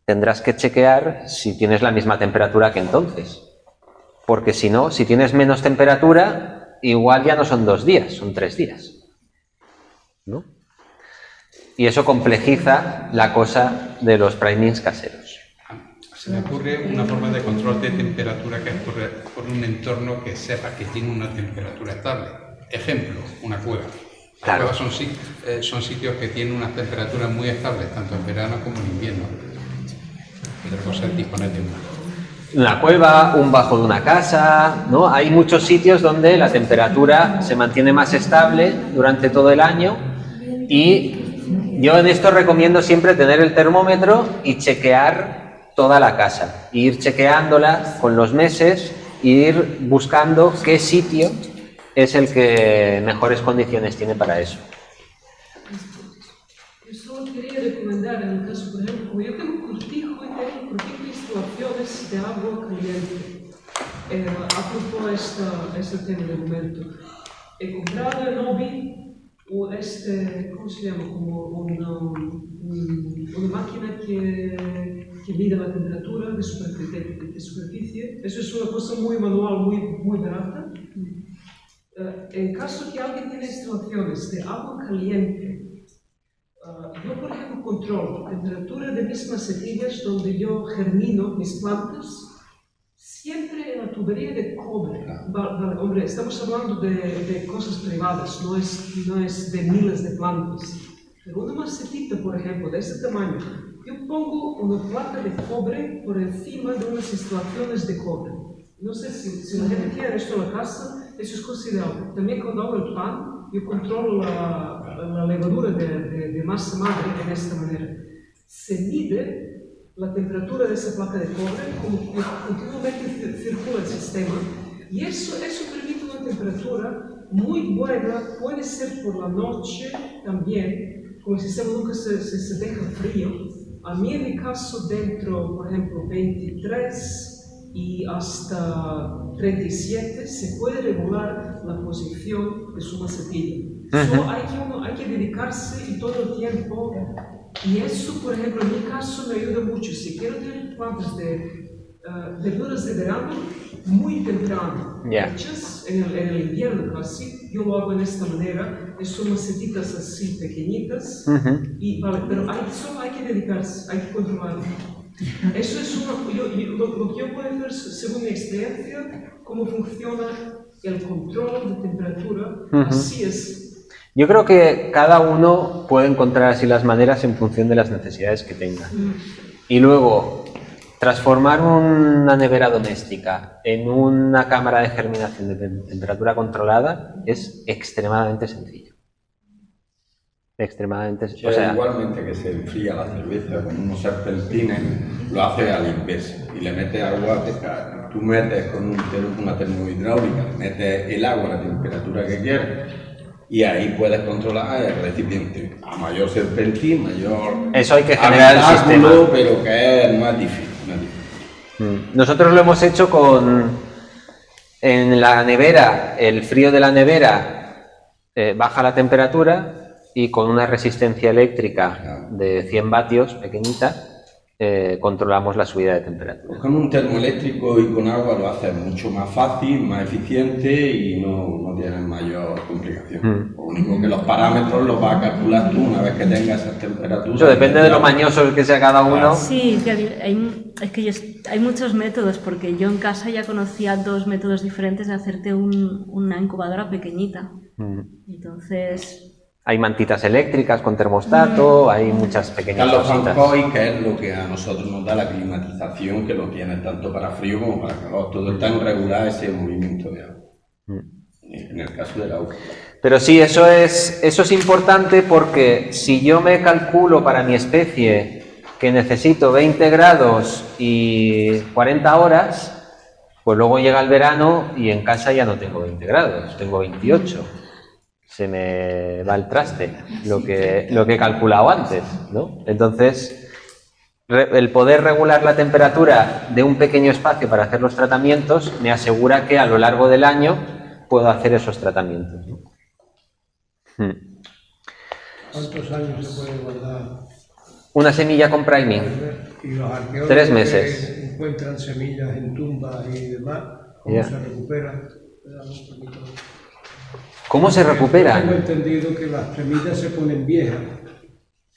tendrás que chequear si tienes la misma temperatura que entonces. Porque si no, si tienes menos temperatura, igual ya no son 2 días, son 3 días. ¿No? Y eso complejiza la cosa de los primings caseros. Se me ocurre una forma de control de temperatura que es por un entorno que sepa que tiene una temperatura estable. Ejemplo, una cueva. Las cuevas son sitios que tienen unas temperaturas muy estables, tanto en verano como en invierno. Otra cosa es disponer de una cueva, un bajo de una casa, ¿no? Hay muchos sitios donde la temperatura se mantiene más estable durante todo el año y yo en esto recomiendo siempre tener el termómetro y chequear toda la casa, ir chequeándola con los meses e ir buscando qué sitio es el que mejores condiciones tiene para eso. Yo solo quería recomendar en el caso, por ejemplo, como yo tengo cortijo y instalaciones de agua caliente. Apropos este tema de momento. He comprado en Obi ¿cómo se llama? Como una máquina que mide la temperatura de superficie. Eso es una cosa muy manual, muy barata. En caso que alguien tiene instalaciones de agua caliente, yo, por ejemplo, controlo la temperatura de mis macetillas donde yo germino mis plantas, siempre en la tubería de cobre. Vale, hombre, estamos hablando de cosas privadas, no es de miles de plantas. Pero una macetita, por ejemplo, de ese tamaño, yo pongo una placa de cobre por encima de unas instalaciones de cobre. No sé si la gente quiere esto en la casa, eso es considerable. También cuando hago el pan, yo controlo la levadura de masa madre de esta manera. Se mide la temperatura de esa placa de cobre, como que continuamente circula el sistema, y eso permite una temperatura muy buena. Puede ser por la noche también, como el sistema nunca se deja frío. A mí en mi caso, dentro, por ejemplo, 23 y hasta 37, se puede regular la posición de su macetilla. Solo hay que dedicarse y todo el tiempo. Y eso, por ejemplo, en mi caso me ayuda mucho. Si quiero tener plantas de verduras de verano muy temprano, hechas en el invierno casi, yo lo hago en esta manera. Son macetitas así pequeñitas, pero solo hay que dedicarse, hay que controlarlo. Eso es lo que yo puedo hacer según mi experiencia, cómo funciona el control de temperatura, así es. Yo creo que cada uno puede encontrar así las maneras en función de las necesidades que tenga. Y luego, transformar una nevera doméstica en una cámara de germinación de temperatura controlada es extremadamente sencillo. Extremadamente sencillo. O sea, igualmente que se enfría la cerveza con unos serpentines, lo hace a la inversa y le metes agua, tú metes con una termohidráulica, metes el agua a la temperatura que quieres y ahí puedes controlar el recipiente a mayor serpentín, mayor... Eso hay que generar el sistema. Pero que es más difícil. Nosotros lo hemos hecho en la nevera, el frío de la nevera baja la temperatura y con una resistencia eléctrica de 100 vatios pequeñita controlamos la subida de temperatura. Con un termoeléctrico y con agua lo haces mucho más fácil, más eficiente y no tienes mayor complicación. Lo único que los parámetros los vas a calcular tú una vez que tengas esas temperaturas. Eso depende de lo mañoso que sea cada uno. Sí, que hay muchos métodos, porque yo en casa ya conocía 2 métodos diferentes de hacerte una incubadora pequeñita. Entonces... Hay mantitas eléctricas con termostato, hay muchas pequeñas cositas. Fancoy, que es lo que a nosotros nos da la climatización, que lo tiene tanto para frío como para calor. Todo está en regular ese movimiento de agua. En el caso del agua. Pero sí, eso es importante, porque si yo me calculo para mi especie que necesito 20 grados y 40 horas, pues luego llega el verano y en casa ya no tengo 20 grados, tengo 28. se me va el traste lo que he calculado antes, ¿no? Entonces, el poder regular la temperatura de un pequeño espacio para hacer los tratamientos me asegura que a lo largo del año puedo hacer esos tratamientos, ¿no? ¿Cuántos años se puede guardar? Una semilla con priming. Y los arqueólogos 3 meses. que encuentran semillas en tumbas y demás, ¿cómo se recuperan? ¿Cómo se recuperan? Tengo entendido que las semillas se ponen viejas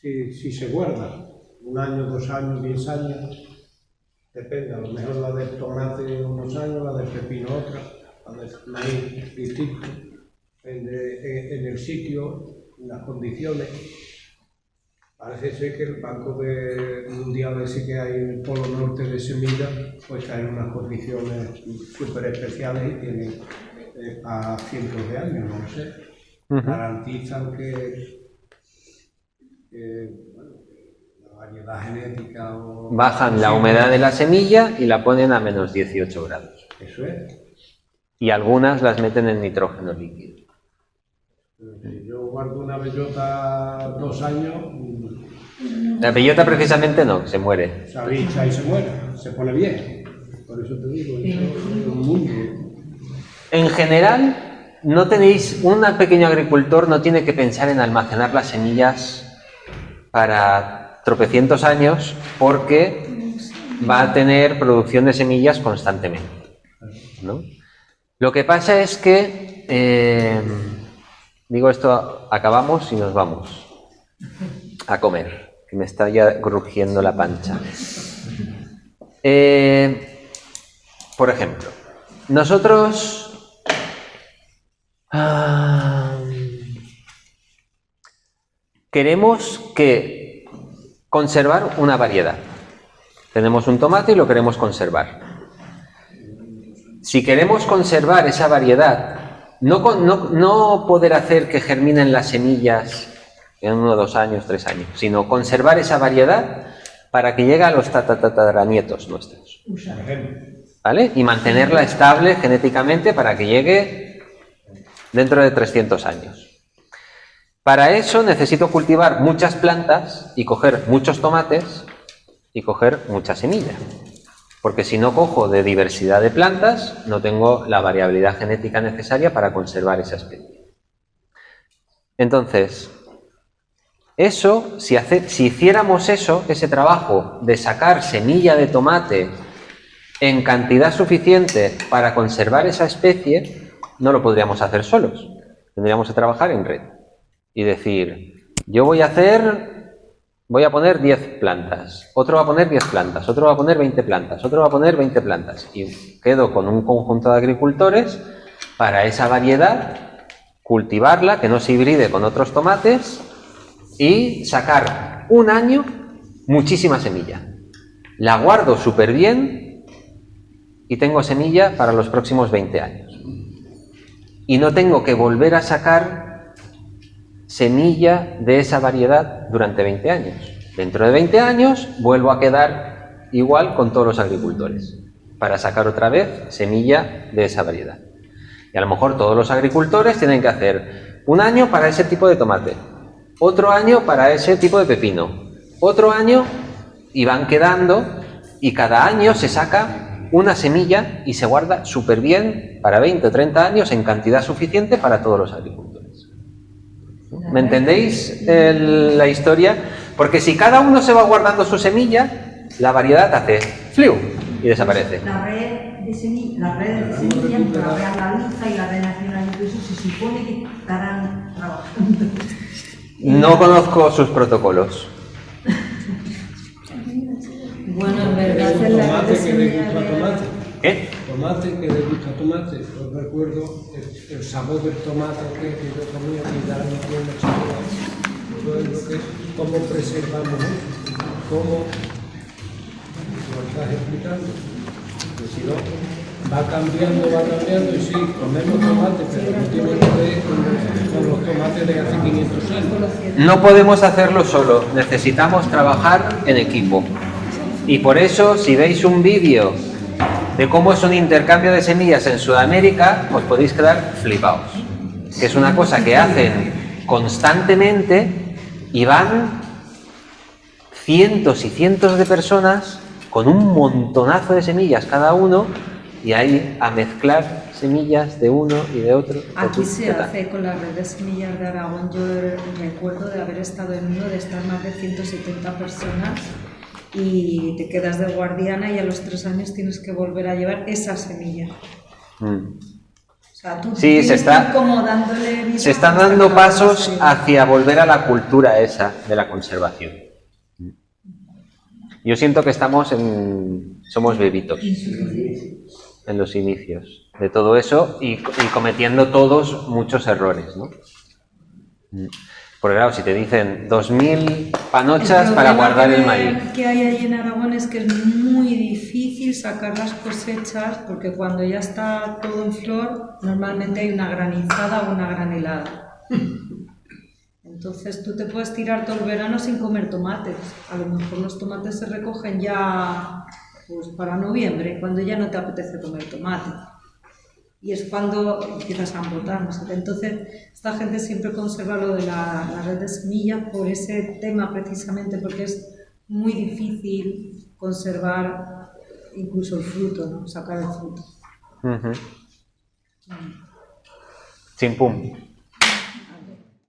si se guardan. 1 año, 2 años, 10 años. Depende, a lo mejor la del tomate unos años, la del pepino otra, la del maíz distinto. Depende en el sitio, en las condiciones. Parece ser que el Banco Mundial ese que hay en el Polo Norte de semillas, pues está en unas condiciones súper especiales y tiene a cientos de años, no lo sé. Garantizan que bueno, la variedad genética o... Bajan la humedad de la semilla y la ponen a menos 18 grados. Eso es. Y algunas las meten en nitrógeno líquido. Si yo guardo una bellota 2 años... La bellota precisamente no, se muere. Se avicha y se muere, se pone bien. Por eso te digo, es un mundo. En general, no tenéis, un pequeño agricultor no tiene que pensar en almacenar las semillas para tropecientos años porque va a tener producción de semillas constantemente, ¿no? Lo que pasa es que, digo esto, acabamos y nos vamos a comer, que me está ya crujiendo la pancha. Por ejemplo, nosotros queremos conservar una variedad. Tenemos un tomate y lo queremos conservar. Si queremos conservar esa variedad, no poder hacer que germinen las semillas en 1, 2 años, 3 años, sino conservar esa variedad para que llegue a los tataranietos nuestros, ¿vale? Y mantenerla estable genéticamente para que llegue dentro de 300 años. Para eso necesito cultivar muchas plantas y coger muchos tomates y coger mucha semilla. Porque si no cojo de diversidad de plantas, no tengo la variabilidad genética necesaria para conservar esa especie. Entonces, eso, si hiciéramos ese trabajo de sacar semilla de tomate en cantidad suficiente para conservar esa especie, no lo podríamos hacer solos. Tendríamos que trabajar en red y decir, yo voy a poner 10 plantas, otro va a poner 10 plantas, otro va a poner 20 plantas, otro va a poner 20 plantas. Y quedo con un conjunto de agricultores para esa variedad, cultivarla, que no se hibride con otros tomates y sacar un año muchísima semilla. La guardo súper bien y tengo semilla para los próximos 20 años. Y no tengo que volver a sacar semilla de esa variedad durante 20 años. Dentro de 20 años vuelvo a quedar igual con todos los agricultores para sacar otra vez semilla de esa variedad. Y a lo mejor todos los agricultores tienen que hacer un año para ese tipo de tomate, otro año para ese tipo de pepino, otro año, y van quedando, y cada año se saca una semilla y se guarda súper bien para 20 o 30 años en cantidad suficiente para todos los agricultores. ¿Me entendéis la historia? Porque si cada uno se va guardando su semilla, la variedad hace fliu y desaparece. La red de semillas, la red andaluza y la red nacional, incluso se supone que estarán trabajando. No conozco sus protocolos. Bueno, en verdad es la Tomate que le gusta tomate. ¿Qué? Tomate que le gusta tomate. Os recuerdo el sabor del tomate que yo comía y ya no tiene el sabor. Todo es lo que es, cómo preservamos eso, cómo lo estás explicando. Porque si no, va cambiando y sí, comemos tomate, pero no tiene que ver con los tomates de hace 500 años. No podemos hacerlo solo, necesitamos trabajar en equipo. Y por eso, si veis un vídeo de cómo es un intercambio de semillas en Sudamérica, os podéis quedar flipados. que es una cosa que hacen constantemente y van cientos y cientos de personas con un montonazo de semillas cada uno y ahí a mezclar semillas de uno y de otro. Aquí se hace con la red de semillas de Aragón. Yo recuerdo de haber estado en uno, de estar más de 170 personas y te quedas de guardiana y a los 3 años tienes que volver a llevar esa semilla. O sea, tú sí, se están dando pasos hacia volver a la cultura esa de la conservación. Yo siento que somos bebitos en los inicios de todo eso y cometiendo todos muchos errores, ¿no? Porque claro, si te dicen 2000 panochas para guardar el maíz. El que hay ahí en Aragón es que es muy difícil sacar las cosechas porque cuando ya está todo en flor, normalmente hay una granizada o una granelada. Entonces tú te puedes tirar todo el verano sin comer tomates. A lo mejor los tomates se recogen ya pues, para noviembre, cuando ya no te apetece comer tomate. Y es cuando empiezas a embotar. ¿No? Entonces, esta gente siempre conserva lo de la red de semillas por ese tema precisamente, porque es muy difícil conservar incluso el fruto, ¿no? Sacar el fruto. Chimpum.